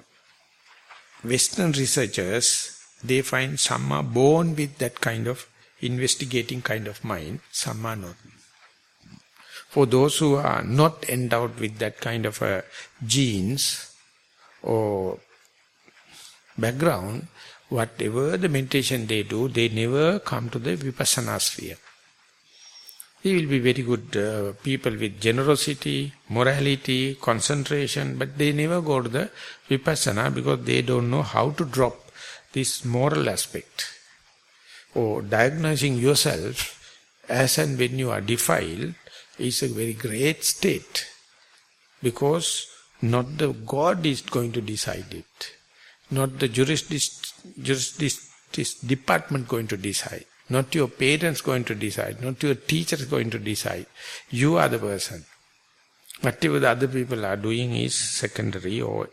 Western researchers, they find some are born with that kind of investigating kind of mind, some are not. For those who are not endowed with that kind of genes or background, whatever the meditation they do, they never come to the vipassana sphere. They will be very good people with generosity, morality, concentration, but they never go to the vipassana because they don't know how to drop this moral aspect. Or diagnosing yourself as and when you are defiled is a very great state, because not the God is going to decide it, not the justice department going to decide, not your parents going to decide, not your teachers going to decide. You are the person. Whatever the other people are doing is secondary or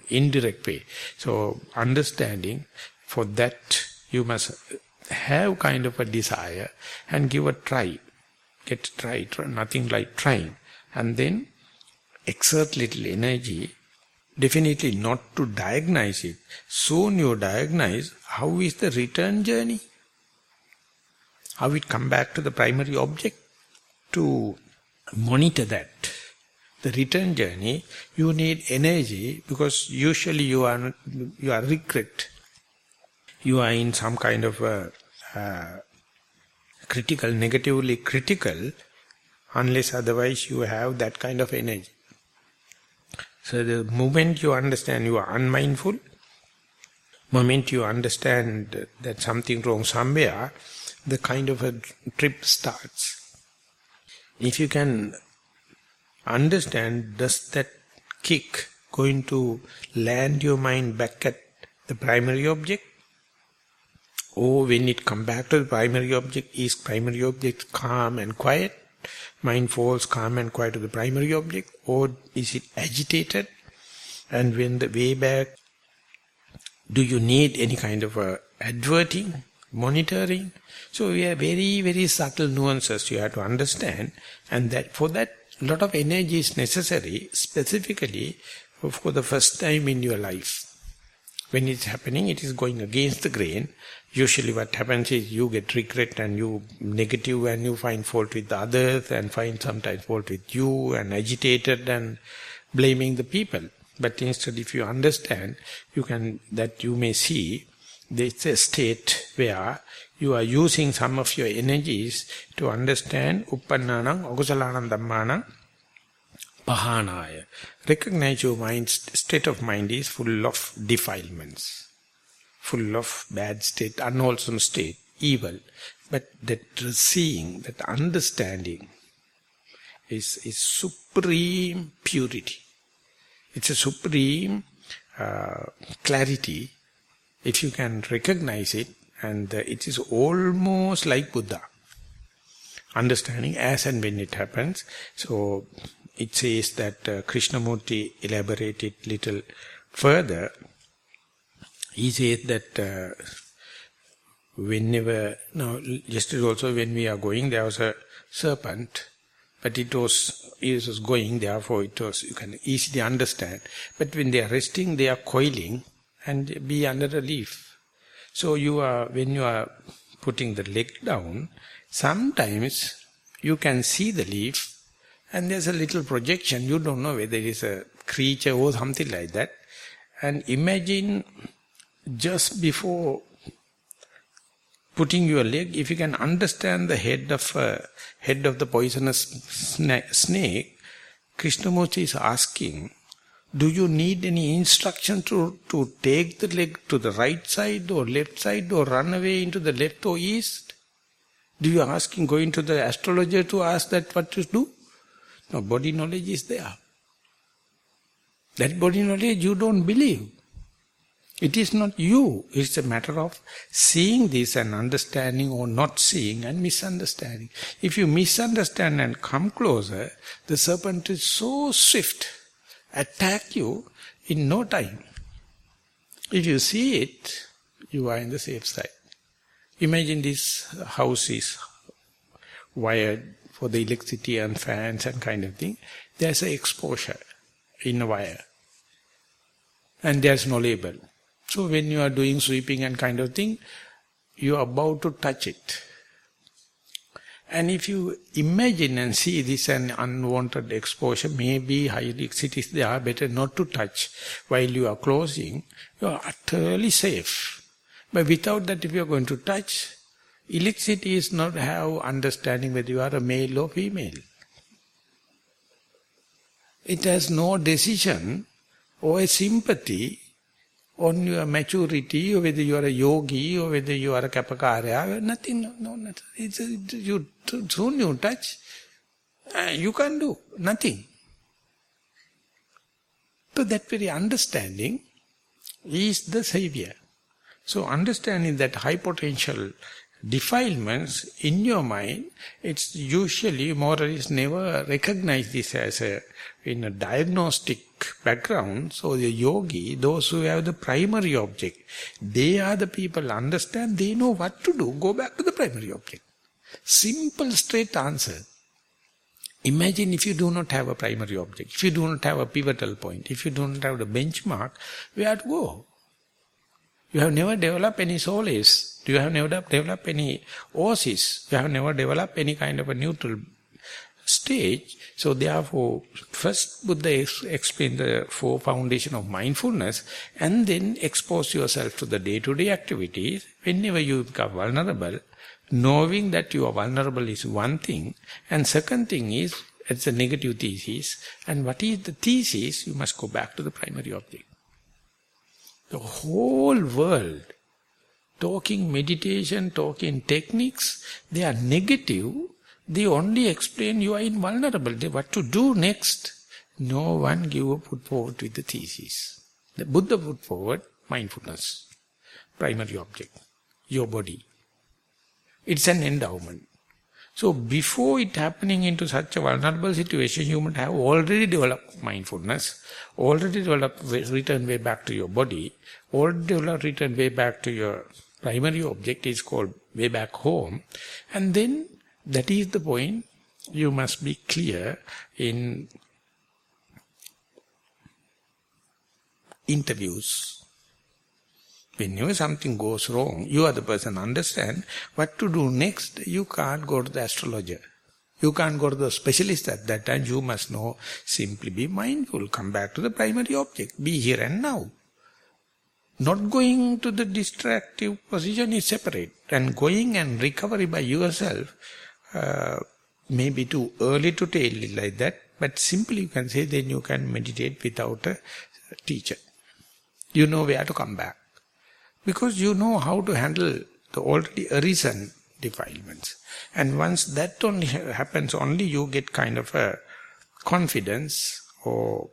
indirect way. So understanding, for that you must have kind of a desire and give a try. Get a try, nothing like trying. And then exert little energy, definitely not to diagnose it. Soon you diagnose how is the return journey. How it come back to the primary object. To monitor that, the return journey, you need energy, because usually you are regret. You are in some kind of critical, negatively critical, unless otherwise you have that kind of energy. So the moment you understand you are unmindful, moment you understand that something wrong somewhere, the kind of a trip starts. If you can understand, does that kick going to land your mind back at the primary object? Or when it come back to the primary object, is primary object calm and quiet? Mind falls calm and quiet to the primary object? Or is it agitated? And when the way back, do you need any kind of adverting, monitoring? So we have very, very subtle nuances you have to understand. And that for that, a lot of energy is necessary, specifically for the first time in your life. When it's happening, it is going against the grain. Usually what happens is you get regret and you negative and you find fault with the others and find sometimes fault with you and agitated and blaming the people. But instead, if you understand, you may see there's a state where you are using some of your energies to understand uppannanam akusalanam dhammanam pahanaya. Recognize your mind's state of mind is full of defilements, full of bad state, unwholesome state, evil. But that seeing, that understanding is supreme purity. It's a supreme clarity. If you can recognize it, and it is almost like Buddha. Understanding as and when it happens. So it says that Krishnamurti elaborated little further. He says that yesterday also when we are going, there was a serpent, but it was going, therefore you can easily understand. But when they are resting, they are coiling and be under a leaf. So when you are putting the leg down, sometimes you can see the leaf and there's a little projection. You don't know whether it is a creature or something like that. And imagine just before putting your leg, if you can understand the head of the poisonous snake, Krishnamurti is asking, do you need any instruction to take the leg to the right side or left side or run away into the left or east? Do you ask him, going to the astrologer to ask that what to do? No, body knowledge is there. That body knowledge you don't believe. It is not you. It's a matter of seeing this and understanding or not seeing and misunderstanding. If you misunderstand and come closer, the serpent is so swift, attack you in no time. If you see it, you are in the safe side. Imagine this house is wired for the electricity and fans and kind of thing. There's an exposure in a wire. And there's no label. So when you are doing sweeping and kind of thing, you are about to touch it. And if you imagine and see this an unwanted exposure, maybe high electricity, they are better not to touch. While you are closing, you are utterly safe. But without that, if you are going to touch, electricity is not have understanding whether you are a male or female. It has no decision or a sympathy on your maturity, or whether you are a yogi, or whether you are a kapakarya, nothing, soon you touch, you can't do nothing. So that very understanding is the savior. So understanding that high potential defilements in your mind, it's usually more or less never recognize this as in a diagnostic background. So the yogi, those who have the primary object, they are the people understand, they know what to do, go back to the primary object. Simple, straight answer. Imagine if you do not have a primary object, if you do not have a pivotal point, if you do not have the benchmark, where to go? You have never developed any solace. You have never developed any oasis. You have never developed any kind of a neutral stage. So therefore, first Buddha explained the 4 foundations of mindfulness, and then expose yourself to the day-to-day activities. Whenever you become vulnerable, Knowing that you are vulnerable is one thing. And second thing is, it's a negative thesis. And what is the thesis? You must go back to the primary object. The whole world, talking meditation, talking techniques, they are negative. They only explain you are invulnerable. What to do next? No one put forward with the thesis. The Buddha put forward mindfulness, primary object, your body. It's an endowment. So before it happening into such a vulnerable situation, you must have already developed mindfulness, already developed return way back to your body, already developed return way back to your primary object, is called way back home. And then that is the point. You must be clear in interviews. Whenever something goes wrong, you are the person understand what to do next. You can't go to the astrologer. You can't go to the specialist at that time. You must know, simply be mindful. Come back to the primary object. Be here and now. Not going to the distractive position is separate. And going and recovery by yourself may be too early to tell it like that. But simply you can say, then you can meditate without a teacher. You know where to come back. Because you know how to handle the already arisen defilements. And once that only happens, only you get kind of a confidence or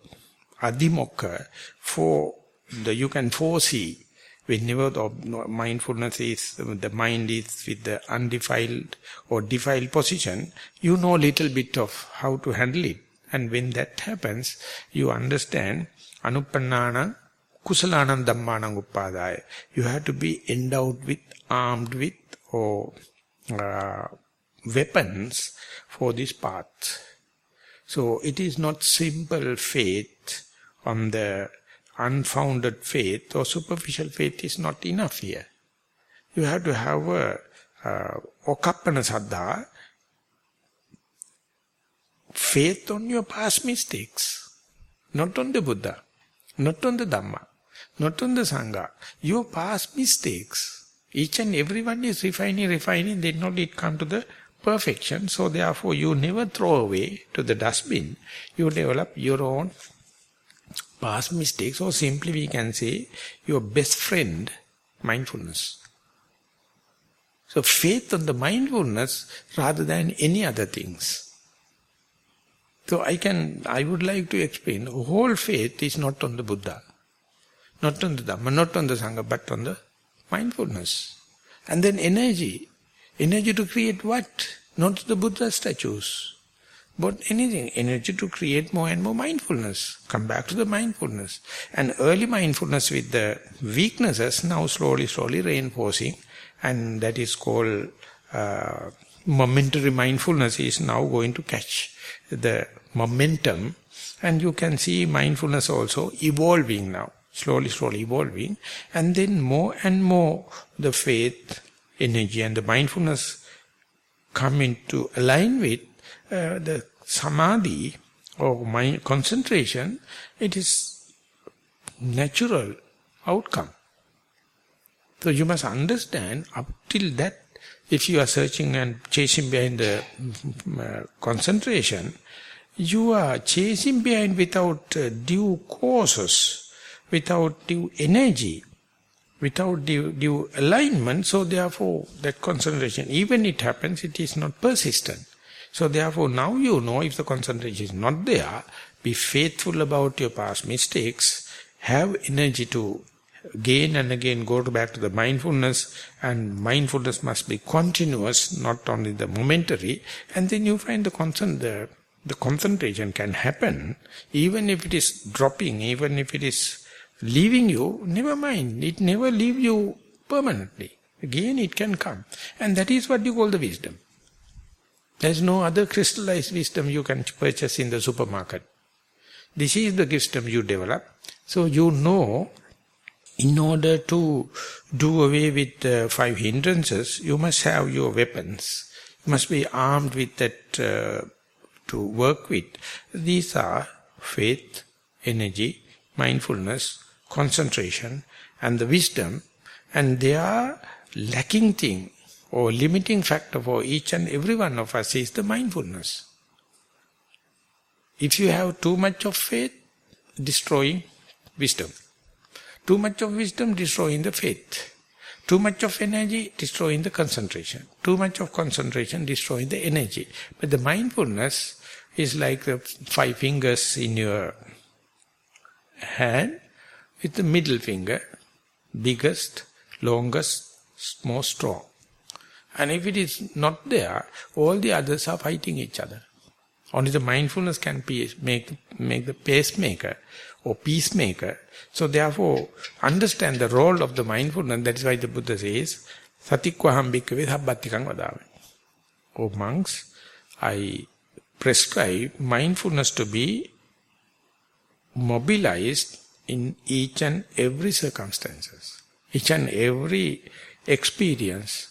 adhimokha for you can foresee whenever the mindfulness is, the mind is with the undefiled or defiled position, you know little bit of how to handle it. And when that happens, you understand anuppannānaṁ kusalānaṁ dhammānaṁ uppadāya. You have to be endowed with, armed with, or weapons for this path. So it is not simple faith on the unfounded faith or superficial faith is not enough here. You have to have a okappana saddha, faith on your past mistakes, not on the Buddha, not on the Dhamma, not on the Sangha, your past mistakes. Each and everyone is refining, then only it come to the perfection. So therefore you never throw away to the dustbin. You develop your own past mistakes, or simply we can say your best friend, mindfulness. So faith on the mindfulness rather than any other things. So I would like to explain, whole faith is not on the Buddha, not on the Dhamma, not on the Sangha, but on the mindfulness. And then energy to create what? Not the Buddha statues, but anything, energy to create more and more mindfulness. Come back to the mindfulness. And early mindfulness with the weaknesses now slowly reinforcing, and that is called momentary mindfulness is now going to catch the momentum, and you can see mindfulness also evolving now, slowly evolving, and then more and more the faith, energy and the mindfulness come into align with the samadhi or mind concentration. It is natural outcome. So you must understand, up till that, if you are searching and chasing behind the concentration, you are chasing behind without due causes, without due energy, without due alignment. So therefore that concentration, even it happens, it is not persistent. So therefore now you know, if the concentration is not there, be faithful about your past mistakes, have energy to again and again go back to the mindfulness, and mindfulness must be continuous, not only the momentary, and then you find the concentration can happen, even if it is dropping, even if it is leaving you, never mind, it never leave you permanently. Again it can come. And that is what you call the wisdom. There is no other crystallized wisdom you can purchase in the supermarket. This is the wisdom you develop. So you know, in order to do away with the 5 hindrances, you must have your weapons. You must be armed with that to work with. These are faith, energy, mindfulness, concentration, and the wisdom. And they are lacking thing or limiting factor for each and every one of us is the mindfulness. If you have too much of faith, destroying wisdom. Too much of wisdom, destroying the faith. Too much of energy, destroying the concentration. Too much of concentration, destroying the energy. But the mindfulness is like the 5 fingers in your hand, with the middle finger, biggest, longest, most strong. And if it is not there, all the others are fighting each other. Only the mindfulness can make the pacemaker or peacemaker. So therefore, understand the role of the mindfulness. That is why the Buddha says, Satikvaham bhikkhave sabbattikam vadāmi. O monks, I prescribe mindfulness to be mobilized in each and every circumstances, each and every experience,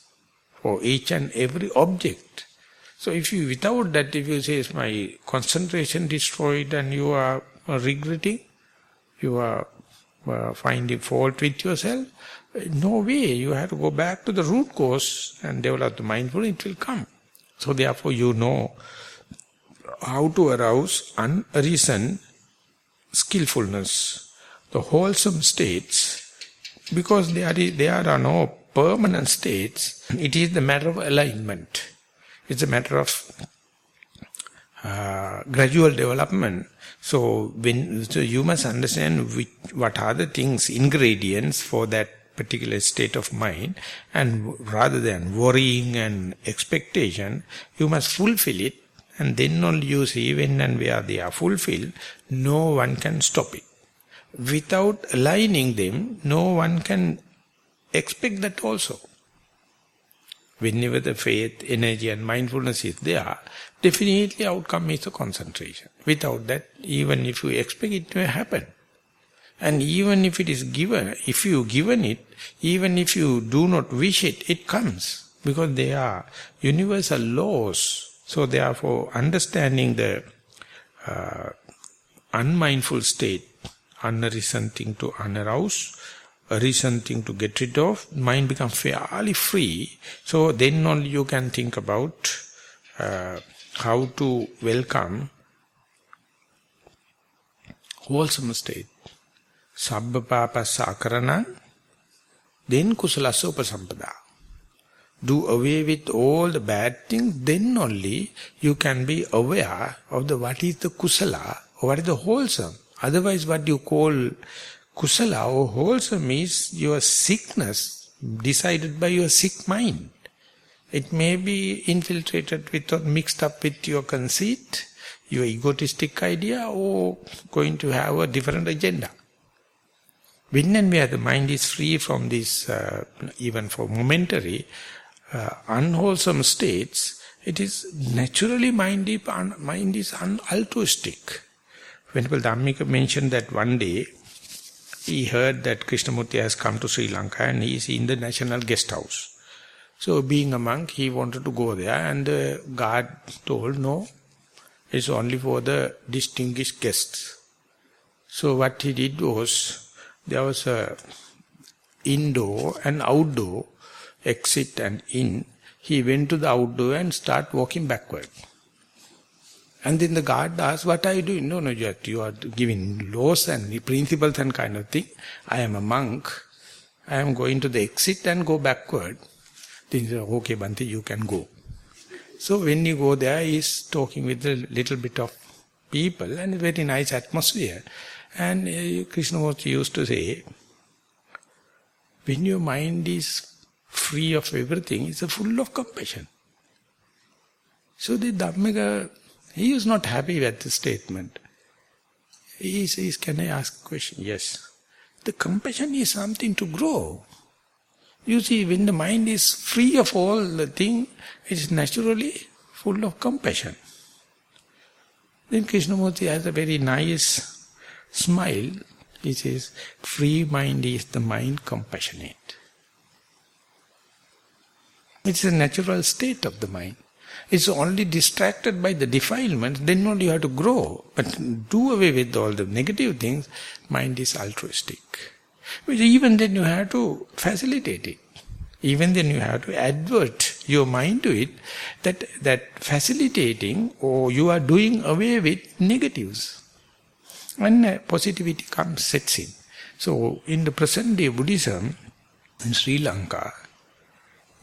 for each and every object. So if you, without that, if you say, my concentration destroyed and you are regretting, you are finding fault with yourself, no way, you have to go back to the root cause and develop the mindfulness, it will come. So therefore you know how to arouse unreasoned skillfulness, the wholesome states, because there are no permanent states. It is the matter of alignment. It's a matter of gradual development. So you must understand what are the things, ingredients for that particular state of mind, and rather than worrying and expectation, you must fulfill it, and then only you see when and where they are fulfilled, no one can stop it. Without aligning them, no one can expect that also. Whenever the faith, energy and mindfulness is there, definitely outcome is the concentration. Without that, even if you expect it to happen, and even if it is given, if you given it, even if you do not wish it, it comes. Because they are universal laws. So therefore, understanding the unmindful state, unreasoned thing to unarouse, a recent thing to get rid of, mind becomes fairly free. So then only you can think about how to welcome wholesome state. Sabba papassa akarana, then kusalassa upasampada. Do away with all the bad things, then only you can be aware of what is the kusala or what is the wholesome. Otherwise what you call kusala or wholesome is your sickness decided by your sick mind. It may be infiltrated with or mixed up with your conceit, your egotistic idea, or going to have a different agenda. When and where the mind is free from this, even for momentary, unwholesome states, it is naturally mind is altruistic. Venerable Dhammika mentioned that one day, he heard that Krishnamurti has come to Sri Lanka and he is in the national guest house. So being a monk, he wanted to go there, and the guard told, no, it's only for the distinguished guests. So what he did was, there was a indoor and outdoor, exit and in. He went to the outdoor and started walking backward. And then the guard asked, what are you doing? No, you are giving laws and principles and kind of thing. I am a monk. I am going to the exit and go backward. Then he said, okay, Bhante, you can go. So when you go there, he is talking with a little bit of people and a very nice atmosphere. And Krishnamurti used to say, when your mind is free of everything, it's full of compassion. So the Dhammika, he is not happy with the statement. He says, can I ask a question? Yes. The compassion is something to grow. You see, when the mind is free of all the thing, it is naturally full of compassion. Then Krishnamurti has a very nice smile. He says, free mind is the mind compassionate. It's a natural state of the mind. It's only distracted by the defilements, then only you have to grow. But do away with all the negative things, mind is altruistic. But even then you have to facilitate it. Even then you have to advert your mind to it, that facilitating, or you are doing away with negatives. And positivity sets in. So in the present day Buddhism, in Sri Lanka,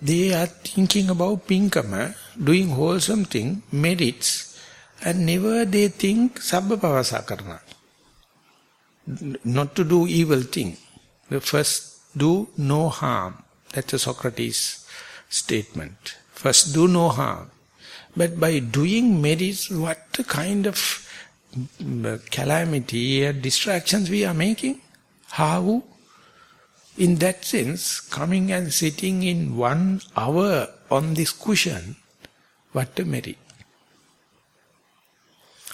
they are thinking about pinkama, doing wholesome thing, merits, and never they think sabba pavasa karna. Not to do evil thing. The first, do no harm. That's a Socrates statement. First, do no harm. But by doing merits, what kind of calamity and distractions we are making? How? In that sense, coming and sitting in 1 hour on this cushion, what a merit.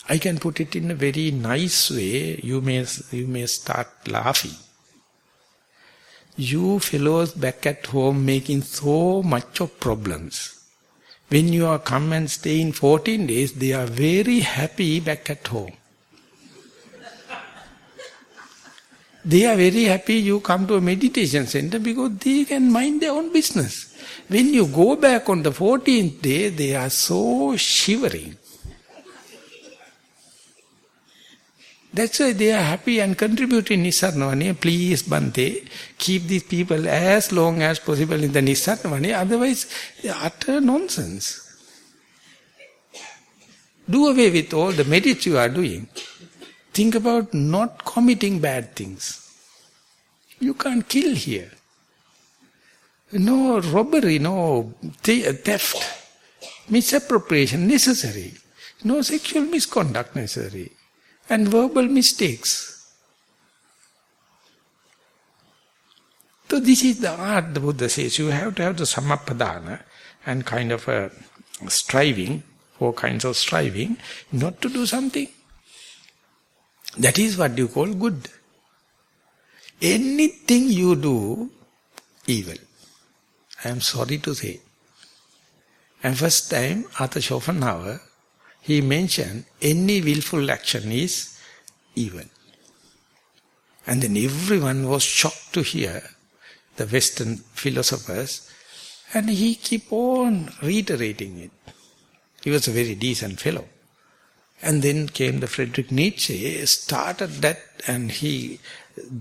I can put it in a very nice way. You may start laughing. You fellows back at home making so much of problems. When you are come and stay in 14 days, they are very happy back at home. They are very happy you come to a meditation center because they can mind their own business. When you go back on the 14th day, they are so shivering. That's why they are happy and contributing Nissarana. Please, Bante, keep these people as long as possible in the Nissarana. Otherwise, they are utter nonsense. Do away with all the merits you are doing. Think about not committing bad things. You can't kill here. No robbery, no theft, misappropriation necessary. No sexual misconduct necessary. And verbal mistakes. So this is the art, the Buddha says. You have to have the samappadana and kind of a striving, 4 kinds of striving, not to do something. That is what you call good. Anything you do, evil. I am sorry to say. And first time, after Schopenhauer, he mentioned any willful action is evil. And then everyone was shocked to hear, the Western philosophers, and he kept on reiterating it. He was a very decent fellow. And then came the Friedrich Nietzsche, started that, and he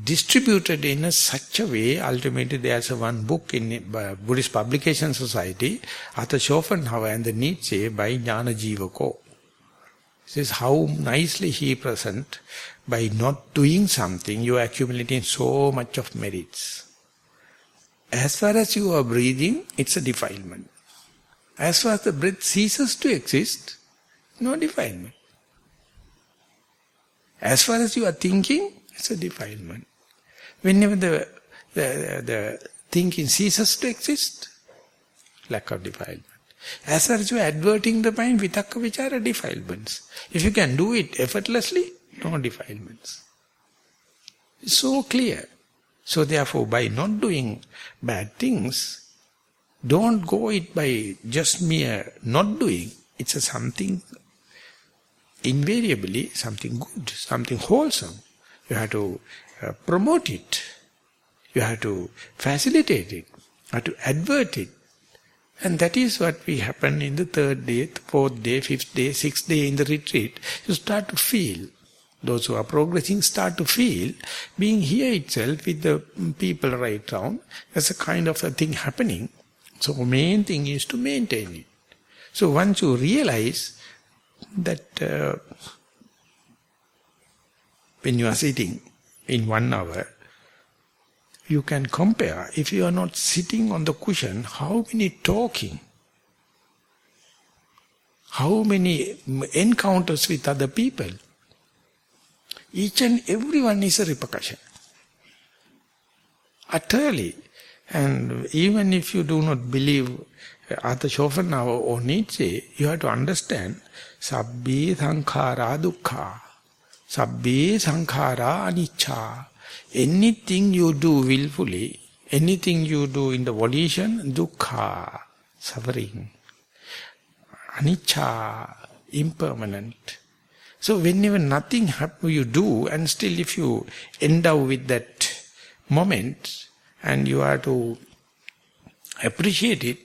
distributed in such a way. Ultimately there's one book in Buddhist Publication Society, Arthur Schopenhauer and the Nietzsche by Dhammajiva Co. This is how nicely he present, by not doing something, you are accumulating so much of merits. As far as you are breathing, it's a defilement. As far as the breath ceases to exist, no defilement. As far as you are thinking, it's a defilement. Whenever the thinking ceases to exist, lack of defilement. As far as you are adverting the mind, vitakka vichara defilements. If you can do it effortlessly, no defilements. It's so clear. So therefore, by not doing bad things, don't go it by just mere not doing. It's a something, invariably something good, something wholesome. You have to promote it. You have to facilitate it. You have to advert it. And that is what we happen in the 3rd day, 4th day, 5th day, 6th day in the retreat. You start to feel, those who are progressing start to feel, being here itself with the people right round, there's a kind of a thing happening. So main thing is to maintain it. So once you realize that when you are sitting in 1 hour, you can compare, if you are not sitting on the cushion, how many talking, how many encounters with other people. Each and every one is a repercussion. Utterly. And even if you do not believe Arthur Schopenhauer or Nietzsche, you have to understand, sabbe sankhara dukkha, sabbe sankhara anicca. Anything you do willfully, anything you do in the volition, dukkha, suffering, anicca, impermanent. So whenever nothing happens, you do, and still if you endow with that moment, and you are to appreciate it,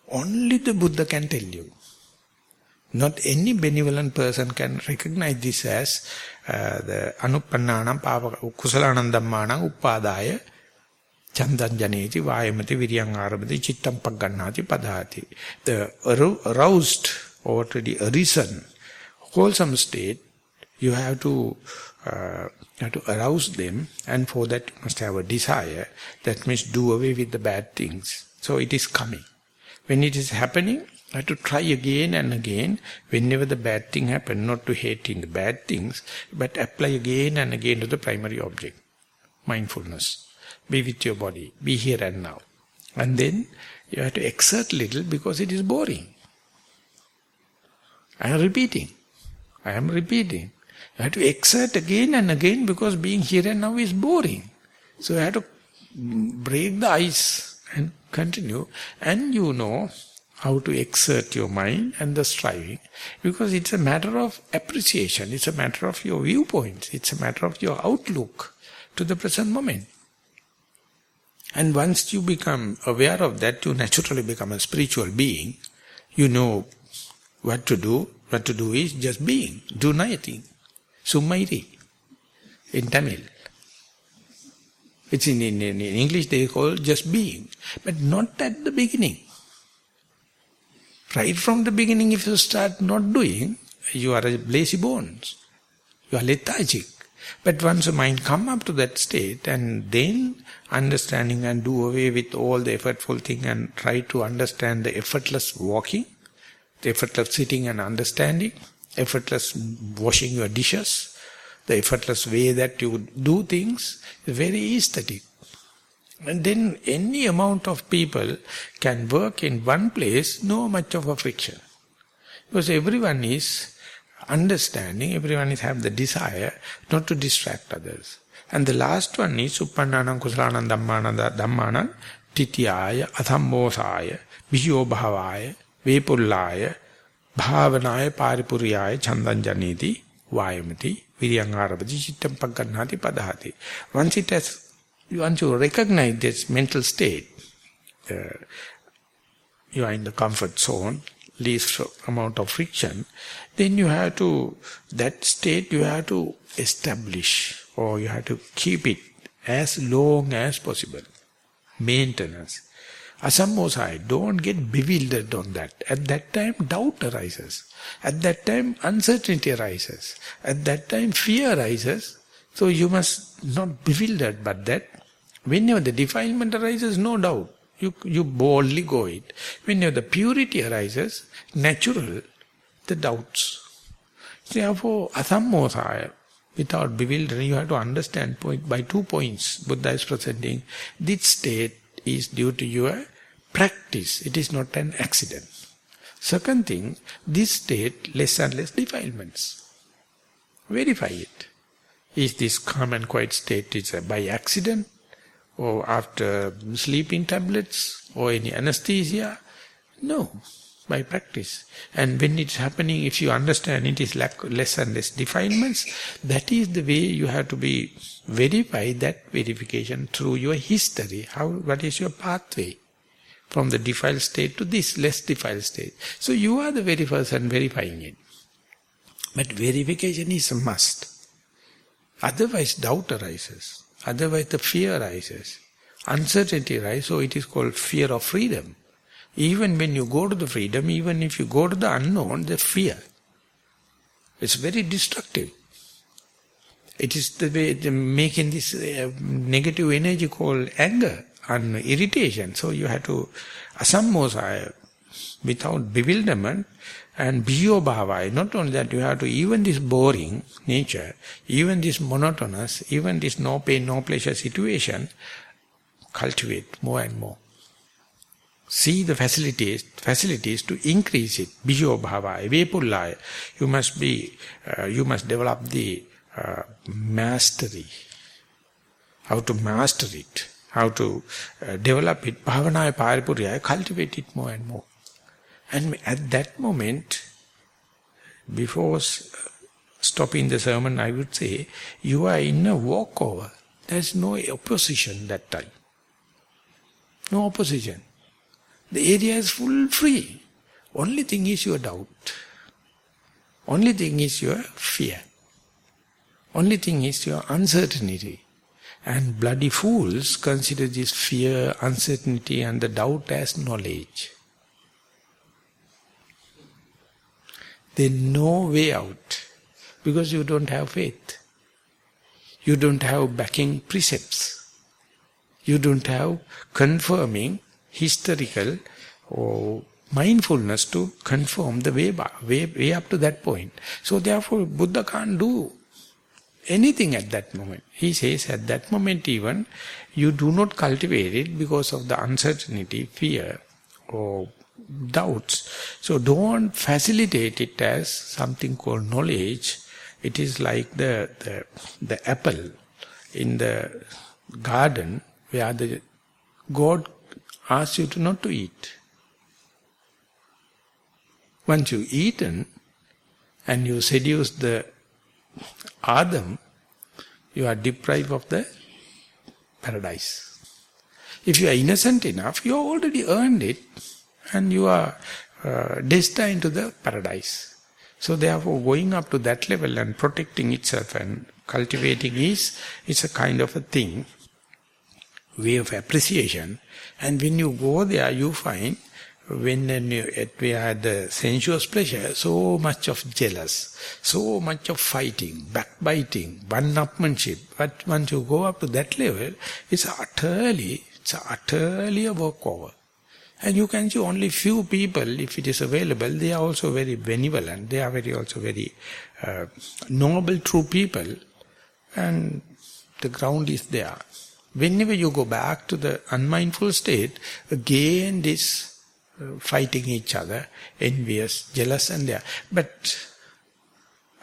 Only the Buddha can tell you. Not any benevolent person can recognize this as the anuppannānaṁ pāvaka kusalanam dhammānaṁ uppadāya chandan janeti vāyamati viryaṁ ārabhati cittam paggannāti padhāti. The aroused, already arisen, wholesome state, you have to arouse them, and for that you must have a desire. That means do away with the bad things. So it is coming. When it is happening, I have to try again and again, whenever the bad thing happens, not to hating the bad things, but apply again and again to the primary object. Mindfulness. Be with your body. Be here and now. And then you have to exert little because it is boring. I am repeating. You have to exert again and again because being here and now is boring. So you have to break the ice and continue. And you know how to exert your mind and the striving, because it's a matter of appreciation, it's a matter of your viewpoints, it's a matter of your outlook to the present moment. And once you become aware of that, you naturally become a spiritual being. You know what to do. What to do is just being. Do nothing. Summairi in Tamil. It's in English they call just being. But not at the beginning. Right from the beginning, if you start not doing, you are a lazy bones. You are lethargic. But once the mind come up to that state, and then understanding and do away with all the effortful thing and try to understand the effortless walking, the effortless sitting and understanding, effortless washing your dishes, the effortless way that you do things, is very aesthetic. And then any amount of people can work in one place, no much of a friction. Because everyone is understanding, everyone is have the desire not to distract others. And the last one is uppannānaṁ kusalanam dhammānaṁ titiyāya athammosāya vijyo bhavāya vepullāya bhavanāya pāripuryāya chandan janeti vāyamati viryaṁ ārabhati cittam paggannāti padhāti. Once you recognize this mental state, you are in the comfort zone, least amount of friction, then you have to, that state you have to establish, or you have to keep it as long as possible. Maintenance. Asammosai, don't get bewildered on that. At that time, doubt arises. At that time, uncertainty arises. At that time, fear arises. So you must not be bewildered, but that whenever the defilement arises, no doubt. You boldly go it. Whenever the purity arises, natural, the doubts. Therefore, asammosaya, without bewildering, you have to understand by 2 points. Buddha is presenting, this state is due to your practice. It is not an accident. Second thing, this state, less and less defilements. Verify it. Is this calm and quiet state is by accident, or after sleeping tablets, or any anesthesia? No, by practice. And when it's happening, if you understand it is less and less defilements, that is the way you have to be verify that verification through your history. What is your pathway from the defiled state to this less defiled state? So you are the very person verifying it. But verification is a must. Otherwise doubt arises. Otherwise the fear arises. Uncertainty arises, so it is called fear of freedom. Even when you go to the freedom, even if you go to the unknown, the fear. It's very destructive. It is the way making this negative energy called anger and irritation. So you have to asammosaya, without bewilderment, and bhiyo bhavaya. Not only that, you have to, even this boring nature, even this monotonous, even this no pain, no pleasure situation, cultivate more and more. See the facilities to increase it. Bhiyo bhavaya, vepullāya. You must develop the mastery. How to master it. How to develop it. Bhavanāya pāripuryāya, cultivate it more and more. And at that moment, before stopping the sermon, I would say, you are in a walkover. There is no opposition that time. No opposition. The area is full free. Only thing is your doubt. Only thing is your fear. Only thing is your uncertainty. And bloody fools consider this fear, uncertainty and the doubt as knowledge. There's no way out because you don't have faith. You don't have backing precepts. You don't have confirming historical or mindfulness to confirm the way up to that point. So therefore Buddha can't do anything at that moment. He says at that moment even, you do not cultivate it because of the uncertainty, fear or doubts. So don't facilitate it as something called knowledge. It is like the apple in the garden where the God asks you to not to eat. Once you've eaten and you seduce the Adam, you are deprived of the paradise. If you are innocent enough, you already earned it and you are destined to the paradise. So therefore going up to that level and protecting itself and cultivating it's a kind of a thing, way of appreciation. And when you go there, you find when we had the sensuous pleasure, so much of jealous, so much of fighting, backbiting, one-upmanship. But once you go up to that level, it's utterly a walkover. And you can see only few people, if it is available, they are also very benevolent, they are also very noble, true people, and the ground is there. Whenever you go back to the unmindful state, again this fighting each other, envious, jealous and there. But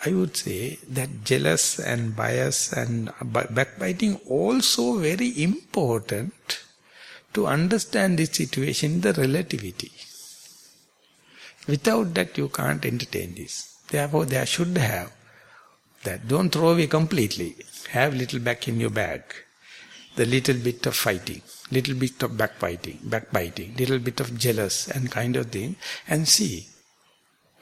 I would say that jealous and bias and backbiting also very important to understand this situation, the relativity. Without that you can't entertain this. Therefore there should have that. Don't throw away completely. Have little back in your bag. The little bit of fighting, little bit of backbiting, little bit of jealous and kind of thing, and see.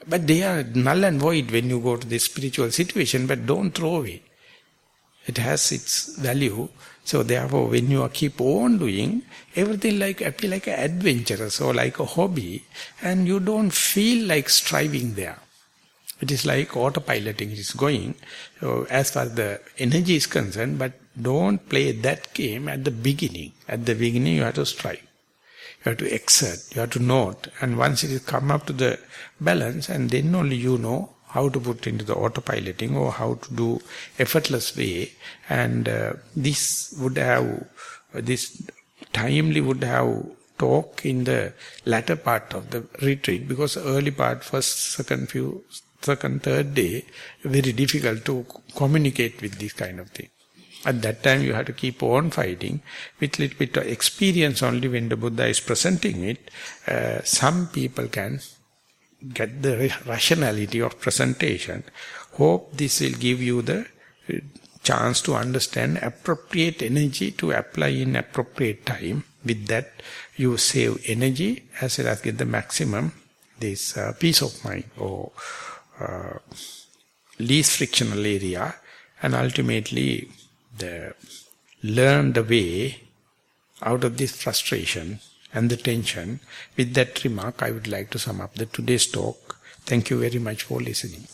But they are null and void when you go to this spiritual situation, but don't throw away. It has its value. So therefore when you keep on doing, everything appear like an adventurous or like a hobby, and you don't feel like striving there. It is like autopiloting, it is going as far as the energy is concerned, but don't play that game at the beginning. At the beginning you have to strive. You have to exert, you have to note, and once it is come up to the balance, and then only you know how to put into the autopiloting or how to do effortless way. And this timely would have talk in the latter part of the retreat, because early part, first, second, third day, very difficult to communicate with this kind of thing. At that time you have to keep on fighting with little bit of experience. Only when the Buddha is presenting it, some people can get the rationality of presentation. Hope this will give you the chance to understand appropriate energy to apply in appropriate time. With that you save energy as well as get the maximum this peace of mind or least frictional area, and ultimately learn the way out of this frustration and the tension. With that remark, I would like to sum up the today's talk. Thank you very much for listening.